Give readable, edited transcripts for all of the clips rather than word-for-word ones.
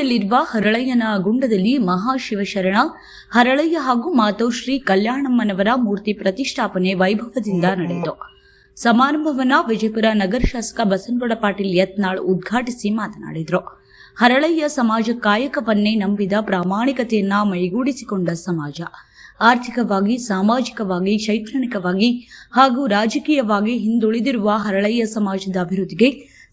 ಕೂಡ್ಲಿಗಿಯಲ್ಲಿರುವ ಹರಳಯ್ಯನ ಗುಂಡದಲ್ಲಿ ಮಹಾಶಿವಶರಣ ಹರಳಯ್ಯ ಹಾಗೂ ಮಾತೋಶ್ರೀ ಕಲ್ಯಾಣಮ್ಮನವರ ಮೂರ್ತಿ ಪ್ರತಿಷ್ಠಾಪನೆ ವೈಭವದಿಂದ ನಡೆಯಿತು. ಸಮಾರಂಭವನ್ನು ವಿಜಯಪುರ ನಗರ ಶಾಸಕ ಬಸನಗೌಡ ಪಾಟೀಲ್ ಯತ್ನಾಳ್ ಉದ್ಘಾಟಿಸಿ ಮಾತನಾಡಿದರು. ಹರಳಯ್ಯ ಸಮಾಜ ಕಾಯಕವನ್ನೇ ನಂಬಿದ ಪ್ರಾಮಾಣಿಕತೆಯನ್ನ ಮೈಗೂಡಿಸಿಕೊಂಡ ಸಮಾಜ. ಆರ್ಥಿಕವಾಗಿ, ಸಾಮಾಜಿಕವಾಗಿ, ಶೈಕ್ಷಣಿಕವಾಗಿ ಹಾಗೂ ರಾಜಕೀಯವಾಗಿ ಹಿಂದುಳಿದಿರುವ ಹರಳಯ್ಯ ಸಮಾಜದ ಅಭಿವೃದ್ಧಿಗೆ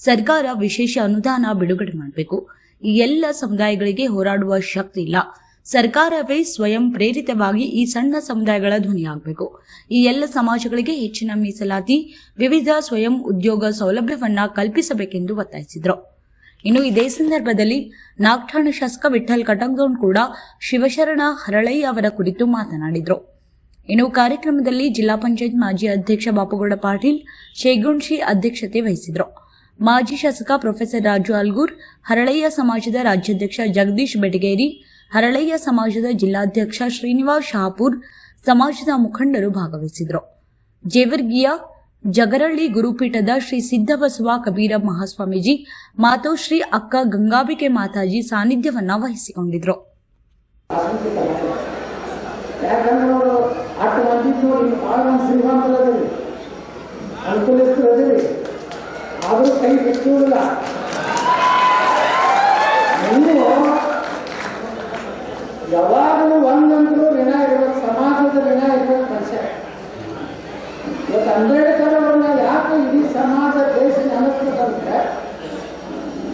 ಸರ್ಕಾರ ವಿಶೇಷ ಅನುದಾನ ಬಿಡುಗಡೆ ಮಾಡಬೇಕು. ಈ ಎಲ್ಲ ಸಮುದಾಯಗಳಿಗೆ ಹೋರಾಡುವ ಶಕ್ತಿ ಇಲ್ಲ. ಸರ್ಕಾರವೇ ಸ್ವಯಂ ಪ್ರೇರಿತವಾಗಿ ಈ ಸಣ್ಣ ಸಮುದಾಯಗಳ ಧ್ವನಿಯಾಗಬೇಕು. ಈ ಎಲ್ಲ ಸಮಾಜಗಳಿಗೆ ಹೆಚ್ಚಿನ ಮೀಸಲಾತಿ, ವಿವಿಧ ಸ್ವಯಂ ಉದ್ಯೋಗ ಸೌಲಭ್ಯವನ್ನ ಕಲ್ಪಿಸಬೇಕೆಂದು ಒತ್ತಾಯಿಸಿದರು. ಇನ್ನು ಇದೇ ಸಂದರ್ಭದಲ್ಲಿ ನಾಗಠಾಣ ಶಾಸಕ ವಿಠ್ಠಲ್ ಕಟಕ್ದೋಣ್ ಕೂಡ ಶಿವಶರಣ ಹರಳಯ್ಯ ಅವರ ಕುರಿತು ಮಾತನಾಡಿದರು. ಇನ್ನು ಕಾರ್ಯಕ್ರಮದಲ್ಲಿ ಜಿಲ್ಲಾ ಪಂಚಾಯತ್ ಮಾಜಿ ಅಧ್ಯಕ್ಷ ಬಾಪುಗೌಡ ಪಾಟೀಲ್ ಶೇಗುಣ್ಶಿ ಅಧ್ಯಕ್ಷತೆ ವಹಿಸಿದರು. ಮಾಜಿ ಶಾಸಕ ಪ್ರೊಫೆಸರ್ ರಾಜು ಅಲ್ಗೂರ್, ಹರಳಯ್ಯ ಸಮಾಜದ ರಾಜ್ಯಾಧ್ಯಕ್ಷ ಜಗದೀಶ್ ಬೆಟಗೇರಿ, ಹರಳಯ್ಯ ಸಮಾಜದ ಜಿಲ್ಲಾಧ್ಯಕ್ಷ ಶ್ರೀನಿವಾಸ್ ಶಹಾಪುರ್, ಸಮಾಜದ ಮುಖಂಡರು ಭಾಗವಹಿಸಿದರು. ಜೇವರ್ಗಿಯ ಜಗರಳ್ಳಿ ಗುರುಪೀಠದ ಶ್ರೀ ಸಿದ್ದಬಸವ ಕಬೀರ ಮಹಾಸ್ವಾಮೀಜಿ, ಮಾತೋಶ್ರೀ ಅಕ್ಕ ಗಂಗಾಬಿಕೆ ಮಾತಾಜಿ ಸಾನ್ನಿಧ್ಯವನ್ನ ವಹಿಸಿಕೊಂಡಿದ್ರು. ಆದರೂ ಕೈ ಬಿಟ್ಟುವುದಿಲ್ಲ. ನೀವು ಯಾವಾಗಲೂ ಒಂದಂತರೂ ಋಣ ಇರಬೇಕು, ಸಮಾಜದ ಋಣ ಇರಬೇಕು ಮನುಷ್ಯ. ಇವತ್ತು ಅಂಬೇಡ್ಕರ್ ಅವ್ರನ್ನ ಯಾಕೆ ಇಡೀ ಸಮಾಜ ದೇಶ ನೆನಪಿಸ್ತಂದ್ರೆ,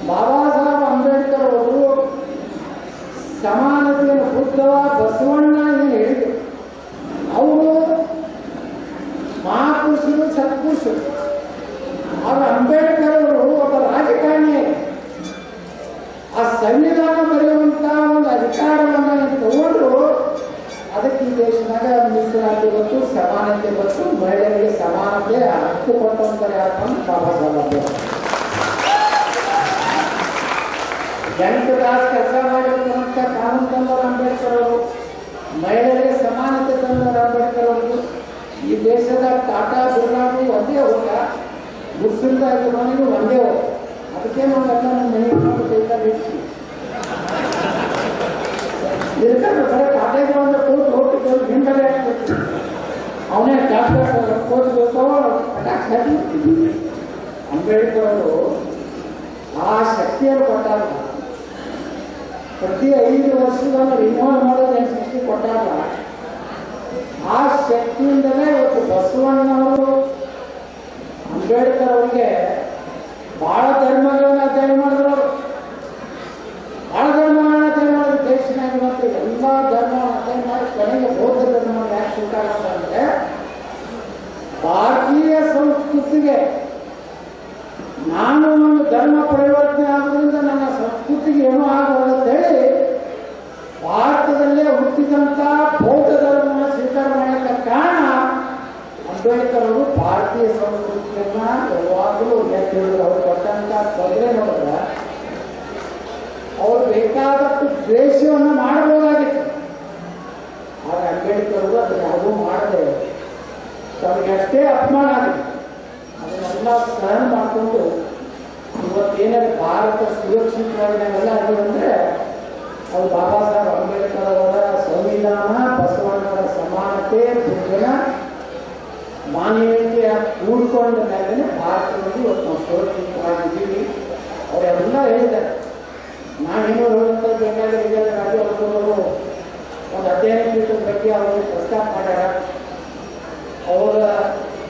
ಬಾಬಾ ಸಾಹೇಬ್ ಅಂಬೇಡ್ಕರ್ ಅವರು ಸಮಾನತೆಯನ್ನು ಬುದ್ಧವ ಬಸವಣ್ಣ ಏನು ಹೇಳಿದರು. ಅವರು ಮಹಾಪುರುಷರು, ಸತ್ಪುರುಷರು. ಅವರು ಅಂಬೇಡ್ಕರ್ ಅವರು ಒಬ್ಬ ರಾಜಕಾರಣಿ. ಆ ಸಂವಿಧಾನ ಬರೆಯುವಂತ ಒಂದು ಅಧಿಕಾರವನ್ನು ತಗೊಂಡು ಅದಕ್ಕೆ ಈ ದೇಶದಾಗ ಮೀಸಲಾತಿ ಮತ್ತು ಸಮಾನತೆ ಮತ್ತು ಮಹಿಳೆಯರಿಗೆ ಸಮಾನತೆ ಹಕ್ಕು ಕೊಟ್ಟಂತಾರೆ ಯಾಕಂದ್ರೆ ಬಾಬಾ ಸಾಹೇಬ್ ಅಂಬೇಡ್ಕರ್. 8 ತಾಸು ಕೆಲಸ ಮಾಡಿರ್ತಕ್ಕಂಥ ಕಾನೂನು ತಂದವರು ಅಂಬೇಡ್ಕರ್ ಅವರು, ಮಹಿಳೆಯರಿಗೆ ಸಮಾನತೆ ತಂದವರು ಅಂಬೇಡ್ಕರ್ ಅವರು. ಈ ದೇಶದ ಟಾಟಾ ಬಿರ್ಲಾನು ಒಂದೇ ಹೋಗ, ಮುಸ್ಲಿಂದ ಮನೆಗೂ ಒಂದೇ ಹೋಗ. ಅದಕ್ಕೆ ನಾವೆಲ್ಲ ನಮ್ಮ ಮನೆಗೆ ಬೇಕಾದ್ರೆ ಇರ್ತೀವಿ. ಇರ್ತಾರೆ ಬರೀ ಟಾಟಾಗೆ ಒಂದು ಕೋರ್ಟ್ ಹೋಗ್ತಿದ್ದವ್ರು ಹಿಂದಲೇ ಆಗ್ತಿರ್ತೀವಿ. ಅವನೇ ಡಾಕ್ಟರ್ ಕೋರ್ಟ್ ಬೇಕೋ ಅಟ್ಯಾಕ್ ಹಾಕಿರ್ತೀವಿ. ಅಂಬೇಡ್ಕರ್ ಅವರು ಆ ಶಕ್ತಿಯನ್ನು ಕೊಟ್ಟಾಗ, ಪ್ರತಿ 5 ವರ್ಷದನ್ನು ರಿನ್ಯೂವಲ್ ಮಾಡೋದು ಏನು ಶಕ್ತಿ ಕೊಟ್ಟಾಗ, ಆ ಶಕ್ತಿಯಿಂದಲೇ ಇವತ್ತು ಬಸವಣ್ಣವರು ಅಂಬೇಡ್ಕರ್ ಅವರಿಗೆ ಬಹಳ ಧರ್ಮಗಳನ್ನ ಅಧ್ಯಯನ ಮಾಡಿದ್ರು. ಬಹಳ ಧರ್ಮಗಳನ್ನ ಅಧ್ಯಯನ ಮಾಡಿದ್ರು. ದೇಶನಾಗಿರುವಂತ ಎಲ್ಲ ಧರ್ಮವನ್ನು ಅಧ್ಯಯನ ಮಾಡಿ ಕೊನೆಗೆ ಬೌದ್ಧ ಧರ್ಮವನ್ನು ಯಾಕೆ ಸ್ವೀಕಾರ ಮಾಡಿದ್ರೆ, ಭಾರತೀಯ ಸಂಸ್ಕೃತಿಗೆ ನಾನು ಒಂದು ಧರ್ಮ ಪರಿವರ್ತನೆ ಆಗೋದ್ರಿಂದ ನನ್ನ ಸಂಸ್ಕೃತಿಗೆ ಏನೂ ಆಗಬಾರದು ಅಂತ ಹೇಳಿ ಭಾರತದಲ್ಲೇ ಹುಟ್ಟಿದಂತ ಬೌದ್ಧ ಧರ್ಮವನ್ನು ಸ್ವೀಕಾರ ಮಾಡಲಿಕ್ಕೆ ಕಾರಣ ಅಂಬೇಡ್ಕರ್ ಅವರು ಭಾರತೀಯ ಸಂಸ್ಕೃತಿಯನ್ನ ಯಾವಾಗಲೂ ಎತ್ತಿದ್ರು. ಅವ್ರು ಕೊಟ್ಟಂತ ತೊಂದರೆ ನೋಡಿದ್ರೆ ಅವ್ರು ಬೇಕಾದಷ್ಟು ದ್ವೇಷವನ್ನು ಮಾಡಬಹುದಾಗಿತ್ತು. ಆದರೆ ಅಂಬೇಡ್ಕರ್ ಅವರು ಅದನ್ನು ಯಾವುದೂ ಮಾಡದೆ ತಮಗೆ ಅಷ್ಟೇ ಅಪಮಾನ ಆಗಿದೆ. ಅದನ್ನೆಲ್ಲ ಸಹನ ಮಾಡಿಕೊಂಡು ಇವತ್ತೇನಾದ್ರು ಭಾರತ ಸುರಕ್ಷಿತವಾಗಿ ನಾವೆಲ್ಲ ಆಗಿವಂದ್ರೆ ಅದು ಬಾಬಾ ಸಾಹೇಬ್ ಅಂಬೇಡ್ಕರ್ ಅವರ ಸಂವಿಧಾನ, ಬಸವಣ್ಣವರ ಸಮಾನತೆ, ಬುದ್ಧನ ಮಾನವೀಯತೆಯ ಕೂಡ್ಕೊಂಡ ಮೇಲೆ ಭಾರತದಲ್ಲಿ ಇವತ್ತು ನಾವು ಸುರಕ್ಷಿತವಾಗಿದ್ದೀವಿ. ಅವರೆಲ್ಲ ಹೇಳಿದ್ದಾರೆ. ನಾನೇನು ಹೇಳುವಂತ ಬೇಕಾದ್ರೆ ರಾಜು ಅವರು ಒಂದು ಅಧ್ಯಯನ ಪೀಠದ ಬಗ್ಗೆ ಅವರಿಗೆ ಪ್ರಸ್ತಾಪ ಮಾಡ್ಯಾರ. ಅವರ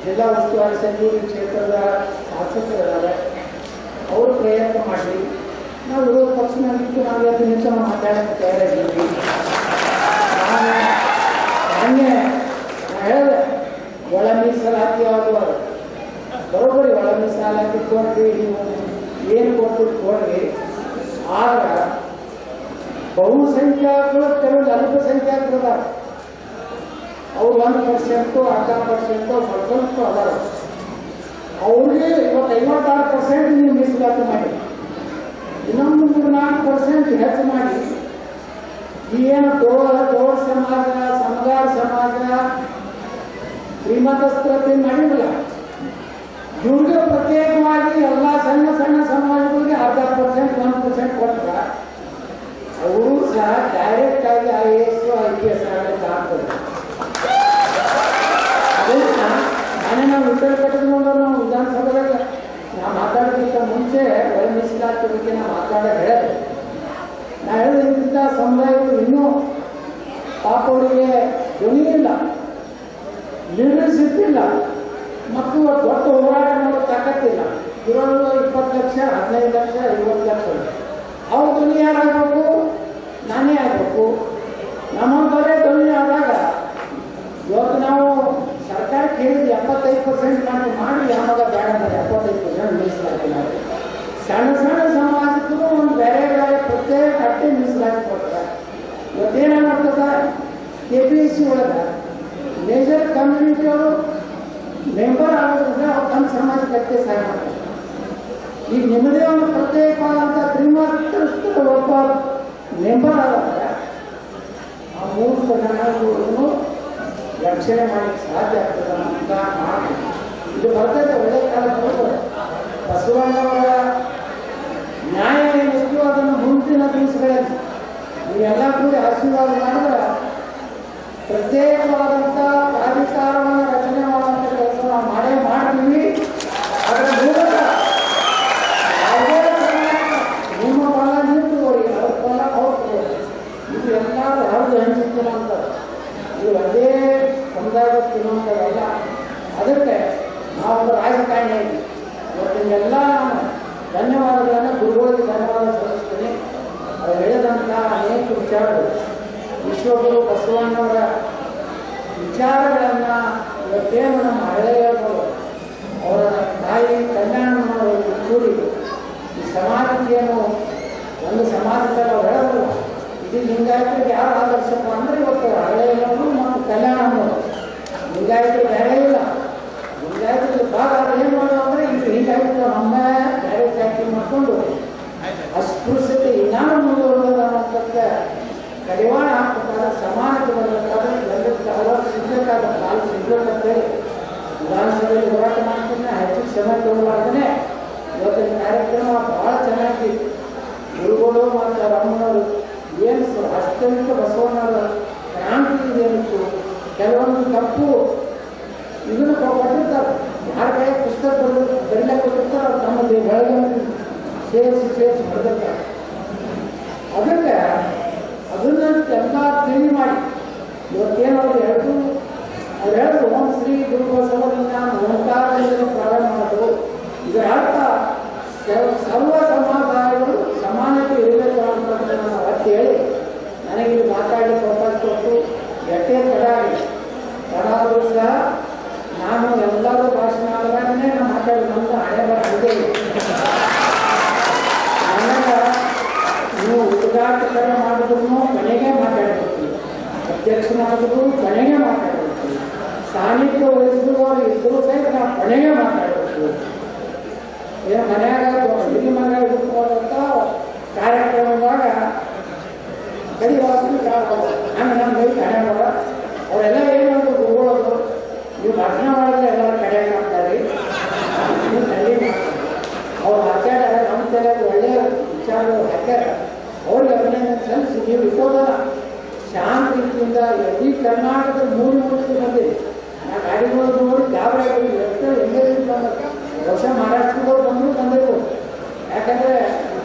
ಜಿಲ್ಲಾ ಉಸ್ತುವಾರಿ ಸಚಿವರು ಕ್ಷೇತ್ರದ ಶಾಸಕರಿದ್ದಾರೆ. ಅವರು ಪ್ರಯತ್ನ ಮಾಡಿ ನಾವು ವಿರೋಧ ಪಕ್ಷನಾಗಿದ್ದು ನಾವು 2 ನಿಮಿಷ ಮಾತಾಡೋಕ್ಕೆ ತಯಾರಾಗಿದ್ದೀವಿ. ಮೊನ್ನೆ ಹೇಳಿದೆ, ಒಳ ಮೀಸಲಾತಿ ಆಗುವಾಗ ಬರೋಬ್ಬರಿ ಒಳ ಮೀಸಲಾತಿ ಕೊಡ್ರಿ, ನೀವು ಏನು ಕೊಟ್ಟು ಕೊಡ್ರಿ. ಆಗ ಬಹುಸಂಖ್ಯಾತರು ಕೆಲವು ಅಲ್ಪಸಂಖ್ಯಾತರು ಅದಾರ. ಅವ್ರು 1%, 10% ಸ್ವಲ್ಪ ಅದಾರ. ಅವ್ರಿಗೆ ಇವತ್ತು 56% ನೀವು ಮೀಸಲಾತಿ ಮಾಡಿ, ಇನ್ನೊಂದು 3-4% ಹೆಚ್ಚು ಮಾಡಿ ಏನು ದೋರ್ ಸಮಾಜ, ಸಮಗಾರ ಸಮಾಜ, ಶ್ರೀಮಂತಸ್ತ್ರತೆ ಮಾಡಿಲ್ಲ. ಇವ್ರಿಗೆ ಪ್ರತ್ಯೇಕವಾಗಿ ಎಲ್ಲ ಸಣ್ಣ ಸಣ್ಣ ಸಮಾಜಗಳಿಗೆ 0.5%, 1% ಕೊಟ್ಟ ಡೈರೆಕ್ಟ್ ಆಗಿ IAS IPS ಆಗಲಿಕ್ಕೆ ಆಗ್ತದೆ. ಅದನ್ನ ನಾನೇ ನಾವು ಉತ್ತರ ಕಟ್ಟಿಕೊಂಡು ನಾವು ವಿಧಾನಸಭೆದಾಗ ನಾವು ಮಾತಾಡೋದಕ್ಕಿಂತ ಮುಂಚೆ ಒಳ ಮೀಸಲಾತಿ ಬಗ್ಗೆ ನಾವು ಹೇಳಿದೆ. ನಾ ಹೇಳಿದ ಇಂಥ ಸಮುದಾಯಗಳು ಇನ್ನೂ ಪಾಪ ಅವರಿಗೆ ಧ್ವನಿ ಇಲ್ಲ, ಲೀಡರ್ಶಿಪ್ ಇಲ್ಲ, ಮತ್ತು ದೊಡ್ಡ ಹೋರಾಟ ಮಾಡೋ ತಾಕತ್ತಿಲ್ಲ. ಇರೋದು 20 ಲಕ್ಷ 15 ಲಕ್ಷ 20 ಲಕ್ಷ ಅವ್ರ ಧ್ವನಿ ಯಾರಾಗಬೇಕು? ನಾನೇ ಆಗಬೇಕು. ನಮ್ಮಂಥವರೇ ಧ್ವನಿ ಆದಾಗ ಇವತ್ತು ನಾವು ಸರ್ಕಾರ ಕೇಳಿದ 75% ನಾವು ಮಾಡಿ ಯಾವಾಗ ಬೇಡ ಅಂದರೆ 75% ಮೀಸಲಾತಿ ಮಾಡಿ ಸಣ್ಣ ಸಣ್ಣ ಸಮಾಜಕ್ಕೂ ಒಂದು ಬೇರೆ ಬೇರೆ ಪ್ರತ್ಯೇಕ ಅಟ್ಟೆ ಮೀಸಲಾತಿ ಕೊಡ್ತಾರೆ. ಇವತ್ತೇನಾಗ್ತದ KPSC ಒಳಗೆ ಮೇಜರ್ ಕಮ್ಯುನಿಟಿಯವರು ಮೆಂಬರ್ ಆಗೋದ್ರಿಂದ ಅವ್ರು ತಮ್ಮ ಸಮಾಜಕ್ಕೆ ಅಷ್ಟೇ ಸಹಾಯ ಮಾಡ್ತಾರೆ. ಈಗ ನಿಮ್ಮದೇ ಒಂದು ಪ್ರತ್ಯೇಕವಾದಂಥ ತ್ರಿಮಾತ್ರಸ್ಥರ ಒಬ್ಬ ಮೆಂಬರ್ ಆದಾಗ ಆ 3 ಜನ ರಕ್ಷಣೆ ಮಾಡಲಿಕ್ಕೆ ಸಾಧ್ಯ ಆಗ್ತದೆ ಅಂತ ಮಾಡಿ ಇದು ಬರ್ತದೆ. ಒಳ್ಳೆ ಕಾಲ ಬರ್ತದೆ. ಬಸವಣ್ಣವರ ನ್ಯಾಯ ಏನಿತ್ತು ಅದನ್ನು ಮುಂದಿನ ದಿವಸಗಳಲ್ಲಿ ನೀವೆಲ್ಲ ಕೂಡ ಆಶೀರ್ವಾದ ಮಾಡಿದ್ರೆ ಪ್ರತ್ಯೇಕವಾದಂಥ ಪ್ರಾಧಿಕಾರವನ್ನು ರಚನೆ ಮಾಡುವಂಥ ಕೆಲಸ ನಾವು ಮಾಡೇ ಮಾಡ್ತೀವಿ. ಅದರ ಮೂಲಕ ಯಾವುದೇ ನಿಮ್ಮ ಬಲ ನಿಂತು ಅವ್ರ ಬಲ ಅವ್ರು ಇದು ಎಲ್ಲರೂ ಹರಿದು ಹಂಚಿಕೊಳ್ಳುವಂಥದ್ದು. ಇದು ಒಂದೇ ಸಮುದಾಯದ ತಿನ್ನುವಂಥದ್ದಲ್ಲ. ಅದಕ್ಕೆ ನಾವೊಂದು ರಾಜಕಾರಣಿ ಇವತ್ತಿನೆಲ್ಲ ನಾನು ಧನ್ಯವಾದಗಳನ್ನು ಗುರುಗಳಿಗೆ ಧನ್ಯವಾದ ಸಲ್ಲಿಸ್ತೀನಿ. ಅವರು ಹೇಳಿದಂಥ ಅನೇಕ ವಿಚಾರಗಳು ವಿಶ್ವಗುರು ಬಸವಣ್ಣವರ ವಿಚಾರಗಳನ್ನು ಇವತ್ತೇನು ನಮ್ಮ ಹಳೆಯವರು ಅವರ ತಾಯಿ ಕಲ್ಯಾಣಮ್ಮನವರು ಕೂಡಿ ಈ ಸಮಾಜಕ್ಕೇನು ಒಂದು ಸಮಾಜದಲ್ಲಿ ಅವ್ರು ಹೇಳೋದು ಇದು ಲಿಂಗಾಯತರಿಗೆ ಯಾರು ಆದರ್ಶಪ್ಪ ಅಂದರೆ ಇವತ್ತು ಹಳೆಯವರು ಮತ್ತು ಕಲ್ಯಾಣಮ್ಮನವರು. ಲಿಂಗಾಯತರು ಬೇರೆ ಇಲ್ಲ. ಲಿಂಗಾಯತರಿಗೆ ಭಾಗ ಏನು ಮಾಡೋದು ಅಂದರೆ ಇದು ಹೀಗಾಯ್ತು ನಮ್ಮ ಬೇರೆ ಜಾತಿ ಮಾಡಿಕೊಂಡು ಅಸ್ಪೃಶ್ಯತೆ ಇನ್ನೂ ಮುಂದುವರೆದ ಅನ್ನೋದಕ್ಕೆ ಕಡಿವಾಣ ಹಾಕ್ಬೇಕಾದ್ರೆ ಸಮಾನತೆ ಬರಬೇಕಾದ್ರೆ ಎಲ್ಲರಿಗೂ ಹಲವಾರು ಸಿಗಬೇಕಾದ ಕಾಲ ಸಿಗಬೇಕಂತೆ ವಿಧಾನಸಭೆಯಲ್ಲಿ ಹೋರಾಟ ಮಾಡ್ತೀನಿ. ಹೆಚ್ಚು ಶ್ರಮ ತಗೊಳ್ಳಾರ್ದೇ ಇವತ್ತಿನ ಕಾರ್ಯಕ್ರಮ ಭಾಳ ಚೆನ್ನಾಗಿ ಗುರುಗಳು ಮತ್ತು ರಮ್ಮನವರು ಏನು ವಾಸ್ತವಿಕ ಬಸವಣ್ಣವರ ಕ್ರಾಂತಿ ಏನಿತ್ತು ಕೆಲವೊಂದು ತಪ್ಪು ಇದನ್ನು ಕೊಟ್ಟಿರ್ತಾರೆ. ಯಾರ ಕೈ ಪುಸ್ತಕ ಬರೀಲಕ್ಕೆ ಕೊಟ್ಟಿರ್ತಾರೆ ಅವ್ರು ತಮ್ಮ ಬೆಳಗ್ಗೆ ಸೇರಿಸಿ ಬರೆದಿರ್ತಾರೆ. ಅದಕ್ಕೆ ಅದನ್ನ ಎಲ್ಲ ತಿಳಿ ಮಾಡಿ ಇವತ್ತೇನು ಅವ್ರು ಹೇಳಿದ್ರು ಓಂ ಶ್ರೀ ಗುರು ಬಸವಲಿಂಗ ಓಂಕಾರದಿಂದ ಪ್ರಾರಂಭ ಮಾಡೋದು. ಇದರ ಅರ್ಥ ಸರ್ವ ಸಮುದಾಯಗಳು ಸಮಾನತೆ ಇರಬೇಕು ಅನ್ನೋದನ್ನು ಒತ್ತಿ ಹೇಳಿ ನನಗೆ ಮಾತಾಡಲಿಕ್ಕೆ ಅವಕಾಶ ಕೊಟ್ಟು ಎಷ್ಟೇ ತಡ ಆದರೂ ಸಹ ನಾನು ಎಲ್ಲರೂ ಭಾಷಣ ಆದಾಗನೇ ನಾನು ಮಾತಾಡಿ ನಮ್ಮದು ಹಣೆ ಬರದೆ ನನಗೆ ನೀವು ಉದ್ಘಾಟಕರ ಮಾಡಿದ್ರು ಕೊನೆಗೆ ಮಾತಾಡಬೇಕು, ಅಧ್ಯಕ್ಷ ಮಾಡಿದ್ರು ಕೊನೆಗೆ ಮಾತಾಡಬೇಕು, ಸಾನ್ನಿಧ್ಯ ವಹಿಸಿದವರು ಇದ್ದರೂ ಸಹಿತ ನಾವು ಕೊನೆಗೆ ಮಾತಾಡಬೇಕು. ಏನು ಮನೆಯಾಗ ಹಿರಿಯ ಮಗ ಇಟ್ಕೊಳ್ಳುವಂಥ ಕಾರ್ಯಕ್ರಮದಾಗ ಕಡಿವಾಸು ಹಂಗೆ ನಮ್ಮ ಬೈಕ್ ಹಣೆ ಮಾಡ ಅವರೆಲ್ಲ ಏನು ಹೋಗೋದು ನೀವು ಭಾಷಣ ಮಾಡಿದ್ರೆ ಎಲ್ಲರೂ ಕಡೆಯಾಗ ಮಾಡ್ತಾರೆ. ನೀವು ತಲೆ ಅವ್ರು ಮಾತಾಡ್ಯಾರ ನಮ್ಮ ತಲೆ ಒಳ್ಳೆಯ ವಿಚಾರಗಳು ಹಾಕ್ಯಾರ. ಅವ್ರಿಗೆ ಅಭಿನಂದನೆ ಸಲ್ಲಿಸಿ ನೀವು ಇಟ್ಟೋದಲ್ಲ ಶಾಂತ ರೀತಿಯಿಂದ ಇಡೀ ಕರ್ನಾಟಕದ ಮೂಲೆ ಬಂದಿದೆ. ನಾ ಗಾಡಿಗಳು ನೋಡಿ ಗಾಬರಿ ಆಗೋದು ಎಷ್ಟು ಹೆಂಗೆ ಬಂದ ವರ್ಷ ಮಹಾರಾಷ್ಟ್ರದವ್ರು ಬಂದಿರ್ಬೋದು. ಯಾಕಂದರೆ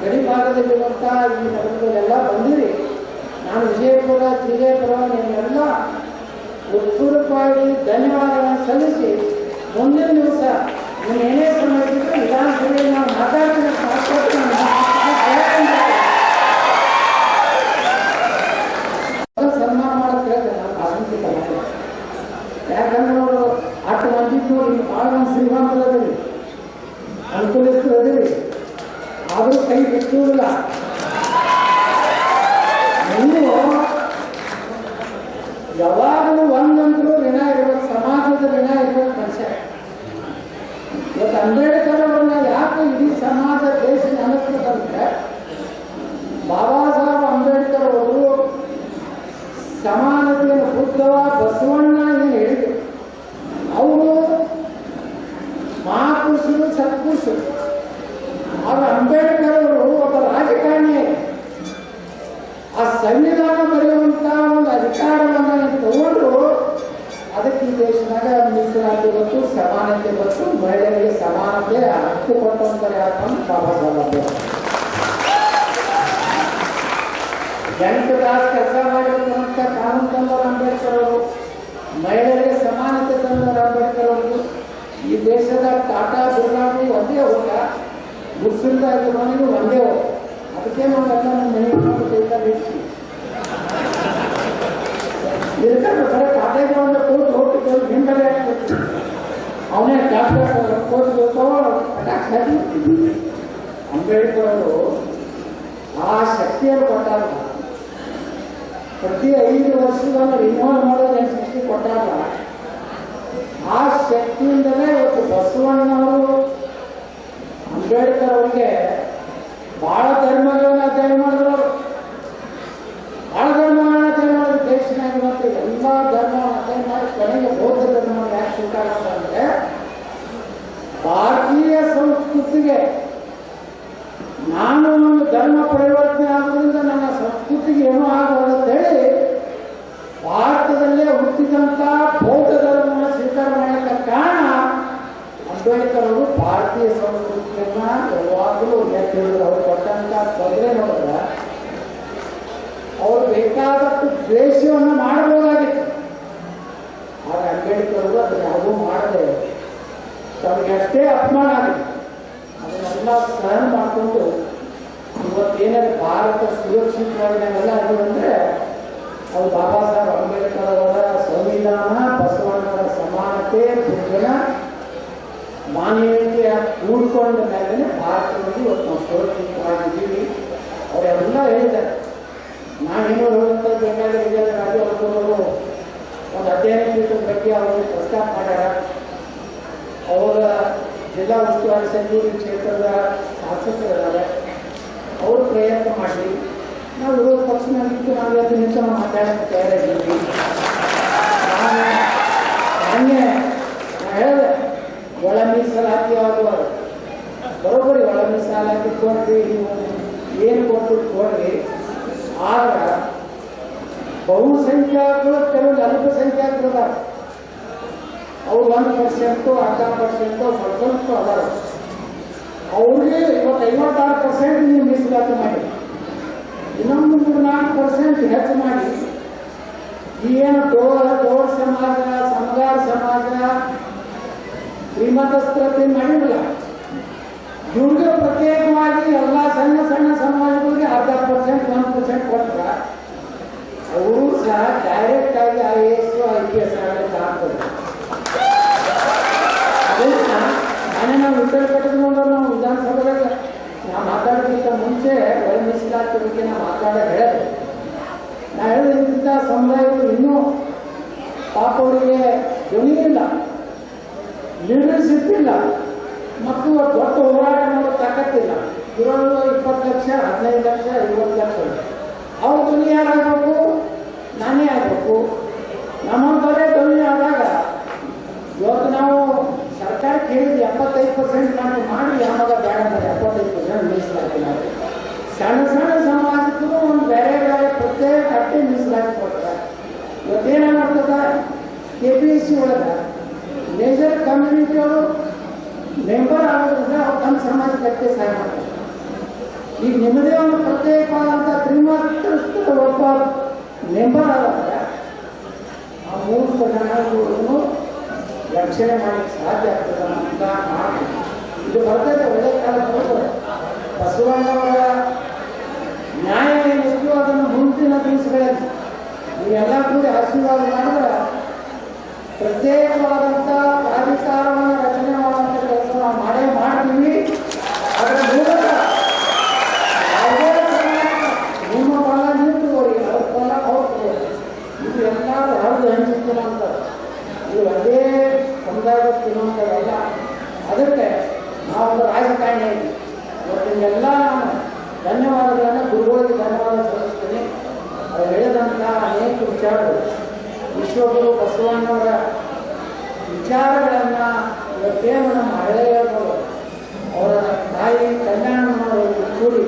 ಗಡಿ ಭಾಗದಲ್ಲಿರುವಂಥ ಈ ನಗರಗಳೆಲ್ಲ ಬಂದಿರಿ. ನಾನು ವಿಜಯಪುರ ಜಿಲ್ಲೆಪುರ ನಿಮಗೆಲ್ಲ ಉತ್ಪೂರ್ವಕವಾಗಿ ಧನ್ಯವಾದಗಳನ್ನು ಸಲ್ಲಿಸಿ ಮುಂದಿನ ದಿವಸ ನೀವು ಏನೇ ಸಮಯಕ್ಕೆ ವಿಧಾನಸಭೆಯಲ್ಲಿ ನಾವು ಮಾತಾಡ್ತೀನಿ ಸನ್ಮಾನ ಮಾಡೋದು ಹೇಳ್ತೇನೆ. ನಾನು ಆಸಂಕಿತ ಯಾಕಂದ್ರೆ ಅವರು 8 ಮಂದಿ ನೋಡಿ ಭಾಳ ಮಂದಿ ಶ್ರೀಮಂತರದಿರಿ ಅನುಕೂಲಿಸ್ತದಿರಿ ಆದರೂ ಕೈ ಬಿಟ್ಟುವುದಿಲ್ಲ. ನೀವು ಯಾವಾಗಲೂ ಒಂದಂತರೂ ಋಣ ಇರಬೇಕು, ಸಮಾಜದ ಋಣ ಇರಬೇಕು ಮನುಷ್ಯ. ಇವತ್ತು ಅಂಬೇಡ್ಕರ್ ಅವ್ರನ್ನ ಯಾಕೆ ಇಡೀ ಸಮಾಜ ದೇಶ ನೆನಪಿಸ್ತಂದ್ರೆ ಬಾಬಾ ಸಾಹೇಬ್ ಅಂಬೇಡ್ಕರ್ ಅವರು ಸಮಾನತೆಯನ್ನು ಬುದ್ಧವ ಬಸವಣ್ಣ ಏನು ಹೇಳಿದರು. ಅವರು ಮಹಾಪುರುಷರು ಸತ್ಪುರುಷರು. ಅವರು ಅಂಬೇಡ್ಕರ್ ಅವರು ಒಬ್ಬ ರಾಜಕಾರಣಿ. ಆ ಸಂವಿಧಾನ ಬರೆಯುವಂತ ಒಂದು ಅಧಿಕಾರವನ್ನು ತಗೊಂಡು ಅದಕ್ಕೆ ಈ ದೇಶದಾಗ ಮೀಸಲಾತಿ ಮತ್ತು ಸಮಾನತೆ ಮತ್ತು ಮಹಿಳೆಯರಿಗೆ ಸಮಾನತೆ ಹಕ್ಕು ಕೊಟ್ಟಂತಾರೆ ಯಾಕಂದ್ರೆ ಬಾಬಾ ಸಾಹೇಬ್ ಅಂಬೇಡ್ಕರ್. 8 ತಾಸು ಕೆಲಸ ಮಾಡಿರುವಂತ ಕಾನೂನು ತಂದವರು ಅಂಬೇಡ್ಕರ್ ಅವರು, ಮಹಿಳೆಯರಿಗೆ ಸಮಾನತೆ ತಂದವರು ಅಂಬೇಡ್ಕರ್ ಅವರು. ಈ ದೇಶದ ಟಾಟಾ ಬಿರ್ಲಾವು ಒಂದೇ ಹೋಗ, ಮುಸ್ಲಿಮ್ದಾಗಿರೋನಿಗೂ ಒಂದೇ ಹೋಗ. ಅದಕ್ಕೆ ನಾವೆಲ್ಲ ನಮ್ಮ ಮನೆಗೆ ಬೇಕಾದ್ರೆ ಇದಕ್ಕೆ ಬರೀ ಟಾಟಾಗೆ ಒಂದು ಕೋರ್ಟ್ ಹೋಗ್ತಿದ್ದು ಹಿಂದಲೇ ಆಗ್ತದೆ. ಅವನೇ ಡಾಕ್ಟರ್ ಕೋರ್ಟ್ ತಗೊಂಡು ಅಟ್ಯಾಕ್ ಹಾಕಿರ್ತೀವಿ. ಅಂಬೇಡ್ಕರ್ ಅವರು ಆ ಶಕ್ತಿಯನ್ನು ಕೊಟ್ಟಾಗ, ಪ್ರತಿ 5 ವರ್ಷದಲ್ಲಿ ರಿನ್ಯೂವಲ್ ಮಾಡೋದು ಏನು ಶಕ್ತಿ ಕೊಟ್ಟಾಗ, ಆ ಶಕ್ತಿಯಿಂದಲೇ ಇವತ್ತು ಬಸವಣ್ಣವರು ಅಂಬೇಡ್ಕರ್ ಅವರಿಗೆ ಬಹಳ ಧರ್ಮಗಳನ್ನ ಅಧ್ಯಯನ ಮಾಡಿದ್ರು. ಬಹಳ ಧರ್ಮಗಳನ್ನ ಅಧ್ಯಯನ ಮಾಡಿದ್ರು. ದೇಶನಾಗಿರುವಂತ ಎಲ್ಲ ಧರ್ಮವನ್ನು ಅಧ್ಯಯನ ಮಾಡಿ ಕೊನೆಗೆ ಬೌದ್ಧ ಧರ್ಮವನ್ನು ಯಾಕೆ ಸ್ವೀಕಾರ ಮಾಡ್ತಾರೆ? ಭಾರತೀಯ ಸಂಸ್ಕೃತಿಗೆ ನಾನು ಒಂದು ಧರ್ಮ ಪರಿವರ್ತನೆ ಆಗೋದ್ರಿಂದ ನನ್ನ ಸಂಸ್ಕೃತಿಗೆ ಏನೂ ಆಗಬಾರದು ಅಂತ ಹೇಳಿ ಭಾರತದಲ್ಲೇ ಹುಟ್ಟಿದಂತ ಬೌದ್ಧ ಧರ್ಮವನ್ನು ಸ್ವೀಕಾರ ಮಾಡಲಿಕ್ಕೆ ಕಾರಣ ಅಂಬೇಡ್ಕರ್ ಅವರು ಭಾರತೀಯ ಸಂಸ್ಕೃತಿಯನ್ನ ಯಾವಾಗಲೂ ಎತ್ತಿದ್ರು. ಅವರು ಕೊಟ್ಟಂತ ತೊಂದರೆ ನೋಡಿದ್ರೆ ಅವರು ಬೇಕಾದಷ್ಟು ದ್ವೇಷವನ್ನು ಮಾಡಬಹುದಾಗಿತ್ತು. ಆದರೆ ಅಂಬೇಡ್ಕರ್ ಅವರು ಅದನ್ನು ಯಾವುದೂ ಮಾಡದೆ ತಮಗೆ ಅಷ್ಟೇ ಅಪಮಾನ ಆಗಿದೆ. ಅದನ್ನೆಲ್ಲ ಸಹನ ಮಾಡಿಕೊಂಡು ಇವತ್ತೇನಾದ್ರು ಭಾರತ ಸುರಕ್ಷಿತವಾಗಿಲ್ಲ ಅದು ಅಂದರೆ ಅದು ಬಾಬಾ ಸಾಹೇಬ್ ಅಂಬೇಡ್ಕರ್ ಅವರ ಸಂವಿಧಾನ, ಬಸವಣ್ಣವರ ಸಮಾನತೆ, ಬುದ್ಧನ ಮಾನವೀಯತೆಯ ಕೂಡಿಕೊಂಡ ಮೇಲೆ ಭಾರತದಲ್ಲಿ ಇವತ್ತು ನಾವು ಸುರಕ್ಷಿತವಾಗಿದ್ದೀವಿ. ಅವರೆಲ್ಲ ಹೇಳಿದ್ದಾರೆ. ನಾನೇನು ಹೇಳುವಂಥದ್ದು ಬೇಕಾದ್ರೆ ವಿಜಯ ರಾಜು ಅವರು ಒಂದು ಅಧ್ಯಯನ ಪೀಠದ ಬಗ್ಗೆ ಅವರು ಪ್ರಸ್ತಾಪ ಮಾಡ್ಯಾರ. ಅವರ ಜಿಲ್ಲಾ ಉಸ್ತುವಾರಿ ಸಚಿವರು ಕ್ಷೇತ್ರದ ಶಾಸಕರಿದ್ದಾರೆ. ಅವರು ಪ್ರಯತ್ನ ಮಾಡಿ ನಾವು ವಿರೋಧ ಪಕ್ಷನಾಗಿದ್ದು ನಾವು 2 ನಿಮಿಷ ಮಾತಾಡೋಕ್ಕೆ ತಯಾರಾಗಿದ್ವಿ. ಹಂಗೆ ನಾನು ಹೇಳಿದೆ, ಒಳ ಮೀಸಲಾತಿ ಆಗುವ ಬರೋಬ್ಬರಿ ಒಳ ಮೀಸಲಾತಿ ಕೊಡ್ರಿ, ನೀವು ಏನು ಕೊಟ್ಟು ಕೊಡ್ರಿ. ಆದ್ರೆ ಬಹುಸಂಖ್ಯಾತರು ಕೆಲವು ಅಲ್ಪಸಂಖ್ಯಾತರು ಅವ್ರು 1%, 10%, ಸ್ವಲ್ಪ ಅದಾರ. ಅವ್ರಿಗೆ ಇವತ್ತು 56% ನೀವು ಮೀಸಲಾತಿ ಮಾಡಿ, ಇನ್ನೊಂದು 3-4% ಹೆಚ್ಚು ಮಾಡಿ. ಏನು ಡೋರ್ ಸಮಾಜ, ಸಮಗಾರ ಸಮಾಜ, ಶ್ರೀಮಂತಸ್ತ್ರತೆ ಮಾಡಿರಲ್ಲ. ಇವ್ರಿಗೆ ಪ್ರತ್ಯೇಕವಾಗಿ ಎಲ್ಲ ಸಣ್ಣ ಸಣ್ಣ ಸಮಾಜಗಳಿಗೆ 0.5%, 1% ಕೊಟ್ಟ ಅವರು ಸಹ ಡೈರೆಕ್ಟ್ ಆಗಿ IAS, IPS ಆಗಲಿಕ್ಕೆ ಆಗ್ತದೆ. ನಾನೇ ನಾವು ಉತ್ತರ ಕಟ್ಟಿದ್ಕೊಂಡು ನಾವು ವಿಧಾನಸಭೆದಾಗ ನಾವು ಮಾತಾಡೋದಕ್ಕಿಂತ ಮುಂಚೆ ಒಳ ಮೀಸಲಾತಿ ಬಗ್ಗೆ ನಾವು ಹೇಳಿದೆ. ನಾ ಹೇಳಿದ ಸಮುದಾಯಗಳು ಇನ್ನೂ ಪಾಪ ಅವರಿಗೆ ಧ್ವನಿ ಇಲ್ಲ, ಲೀಡರ್ಶಿಪ್ ಇಲ್ಲ ಮತ್ತು ದೊಡ್ಡ ಹೋರಾಟ ಮಾಡೋ ತಾಕತ್ತಿಲ್ಲ. ಇರೋದು 20 ಲಕ್ಷ, 15 ಲಕ್ಷ, 20 ಲಕ್ಷ. ಅವ್ರ ಧ್ವನಿ ಯಾರಾಗಬೇಕು? ನಾನೇ ಆಗಬೇಕು. ನಮ್ಮಂಥವರೇ ಧ್ವನಿ ಆದಾಗ ಇವತ್ತು ನಾವು ಸರ್ಕಾರಕ್ಕೆ ಹೇಳಿದ್ವಿ 75% ನಾನು ಮಾಡಿ, ಯಾವಾಗ ಬೇಡ ಅಂದರೆ 75% ಮೀಸಲಾತಿ ಮಾಡಿ. ಸಣ್ಣ ಸಣ್ಣ ಸಮಾಜಕ್ಕೂ ಒಂದು ಬೇರೆ ಬೇರೆ ಪ್ರತ್ಯೇಕ ಕಟ್ಟಿ ಮೀಸಲಾತಿ ಕೊಡ್ತಾರೆ. ಇವತ್ತೇನಾಗ್ತದ, KPSC ಒಳಗೆ ಮೇಜರ್ ಕಮ್ಯುನಿಟಿಯವರು ಮೆಂಬರ್ ಆಗೋದ್ರಿಂದ ಅವ್ರು ತಮ್ಮ ಸಮಾಜಕ್ಕೆ ಸಹಾಯ ಮಾಡ್ತಾರೆ. ಈಗ ನಿಮ್ಮದೇ ಒಂದು ಪ್ರತ್ಯೇಕವಾದಂಥ ಶ್ರೀಮಂತಸ್ಥ ಒಬ್ಬ ಮೆಂಬರ್ ಆದಾಗ ಆ 3 ಜನಗಳನ್ನು ರಕ್ಷಣೆ ಮಾಡಲಿಕ್ಕೆ ಸಾಧ್ಯ ಆಗ್ತದೆ ಅಂತ ಮಾಡಿ ಇದು ಬರ್ತದೆ. ಒಳ್ಳೆ ಕಾಲ ಬರ್ತದೆ. ಬಸವಣ್ಣವರ ನ್ಯಾಯ ಏನಿತ್ತು ಅದನ್ನು ಮುಂದಿನ ದಿವಸಗಳಲ್ಲಿ ನೀವೆಲ್ಲ ಕೂಡ ಆಶೀರ್ವಾದ ಮಾಡಿದ್ರೆ ಪ್ರತ್ಯೇಕವಾದಂಥ ಪ್ರಾಧಿಕಾರವನ್ನು ರಚನೆ ಮಾಡುವಂಥ ಕೆಲಸ ನಾವು ಮಾಡೇ ಮಾಡ್ತೀವಿ. ಅದರ ಮೂಲಕ ಯಾವುದೇ ನಿಮ್ಮ ಬಲ ನೀವು ತಗೋರಿ, ಅವ್ರ ಬಲ ಅವ್ರು ತಗೋರಿ. ಇದು ಎಲ್ಲರೂ ಹರಿದು ಹಂಚಿಕೊಳ್ಳುವಂಥ ಇದು ಒಂದೇ ಸಮುದಾಯದ ತಿನ್ನುವಂಥದ್ದಲ್ಲ. ಅದಕ್ಕೆ ನಾವೊಂದು ರಾಜಕಾರಣಿ ಇದ್ದೀವಿ. ಇವತ್ತಿನೆಲ್ಲ ನಾನು ಧನ್ಯವಾದಗಳನ್ನು ಗುರುಗಳಿಗೆ ಧನ್ಯವಾದ ಸಲ್ಲಿಸ್ತೀನಿ. ಅವ್ರು ಹೇಳಿದಂಥ ಅನೇಕ ವಿಚಾರಗಳು ವಿಶ್ವಗುರು ಬಸವಣ್ಣವರ ವಿಚಾರಗಳನ್ನು ಇವತ್ತೇನು ನಮ್ಮ ಹಳೆಯವರು ಅವರ ತಾಯಿ ಕಲ್ಯಾಣವನ್ನು ಕೂಡಿ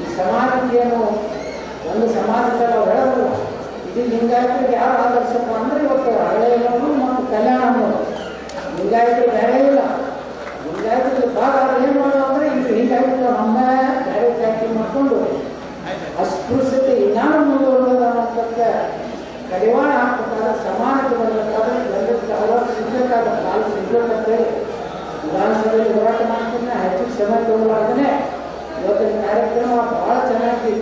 ಈ ಸಮಾಜಕ್ಕೇನು ಒಂದು ಸಮಾಜದಲ್ಲಿ ಅವ್ರು ಹೇಳೋದು ಇದು ಲಿಂಗಾಯತರಿಗೆ ಯಾರು ಆದರ್ಶಪ್ಪ ಅಂದರೆ ಇವತ್ತು ಹಳೆಯವರು ಮತ್ತು ಕಲ್ಯಾಣ ಅನ್ನೋದು ಲಿಂಗಾಯತರು ಬೇರೆ ಇಲ್ಲ. ಲಿಂಗಾಯತರಿಗೆ ಭಾಗ ಏನು ಮಾಡೋದು ಅಂದರೆ ಇದು ಲಿಂಗಾಯತರು ನಮ್ಮ ಬೇರೆ ಜಾತಿ ಮಾಡಿಕೊಂಡು ಅಸ್ಪೃಶ್ಯತೆ ಇನ್ನೂ ಮುಂದುವರೆದ ಅನ್ನೋದಕ್ಕೆ ಕಡಿವಾಣ ಹಾಕಬೇಕಾದ್ರೆ ಸಮಾನತೆ ಬರಬೇಕಾದ್ರೆ ಎಲ್ಲರಿಗೆ ಹಲವಾರು ಸಿಗ್ಬೇಕಾದ ಕಾಲು ಸಿಗ್ಬೇಕಂತೇಳಿ ವಿಧಾನಸಭೆಯಲ್ಲಿ ಹೋರಾಟ ಮಾಡ್ತಾನೆ ಹೆಚ್ಚು ಸಮಯ ತಗೊಳ್ಳಾರ್ದೇ ಇವತ್ತಿನ ಕಾರ್ಯಕ್ರಮ ಭಾಳ ಚೆನ್ನಾಗಿ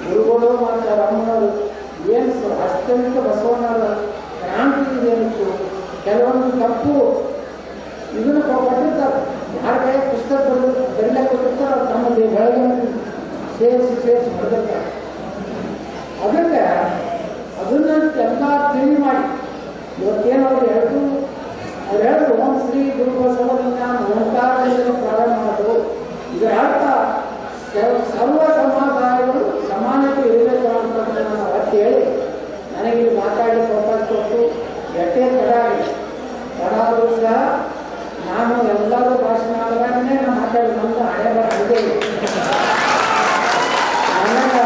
ಗುರುಗಳು ಮತ್ತು ರಮ್ಮನವರು ಏನು ವಾಸ್ತವಿಕ ಬಸವಣ್ಣವರ ಕ್ರಾಂತಿ ಇದೇನಿತ್ತು ಕೆಲವೊಂದು ತಪ್ಪು ಇದನ್ನು ಕೊಟ್ಟಿರ್ತಾರೆ. ಯಾರ ಕೈ ಪುಸ್ತಕ ಬರೀಲಕ್ಕೆ ಕೊಟ್ಟಿರ್ತಾರೆ ಅವ್ರು ತಮ್ಮಲ್ಲಿ ಬೆಳಗ್ಗೆ ಸೇರಿಸಿ ಬರೆದಿರ್ತಾರೆ. ಅದಕ್ಕೆ ಅದನ್ನ ಎಲ್ಲ ತಿಳಿ ಮಾಡಿ ಇವತ್ತೇನು ಅವ್ರು ಹೇಳಿದ್ರು ಓಂ ಶ್ರೀ ಗುರು ಬಸವಲಿಂಗ ಓಂಕಾರದಿಂದ ಪ್ರಾರಂಭ ಮಾಡೋದು. ಇದರ ಅರ್ಥ ಸರ್ವ ಸಮುದಾಯಗಳು ಸಮಾನತೆ ಇರಬೇಕು ಅನ್ನೋದನ್ನು ಒತ್ತಿ ಹೇಳಿ ನನಗೆ ಇಲ್ಲಿ ಮಾತಾಡಲಿಕ್ಕೆ ಅವಕಾಶ ಕೊಟ್ಟು ಎಷ್ಟೇ ತಡಾದರೂ ಸಹ ನಾನು ಎಲ್ಲರೂ ಭಾಷಣ ಆದಾಗನೇ ನಾನು ಮಾತಾಡಿ ನಮ್ಮದು ಹಣೆ ಬರಲಿದೆ. ನನಗೆ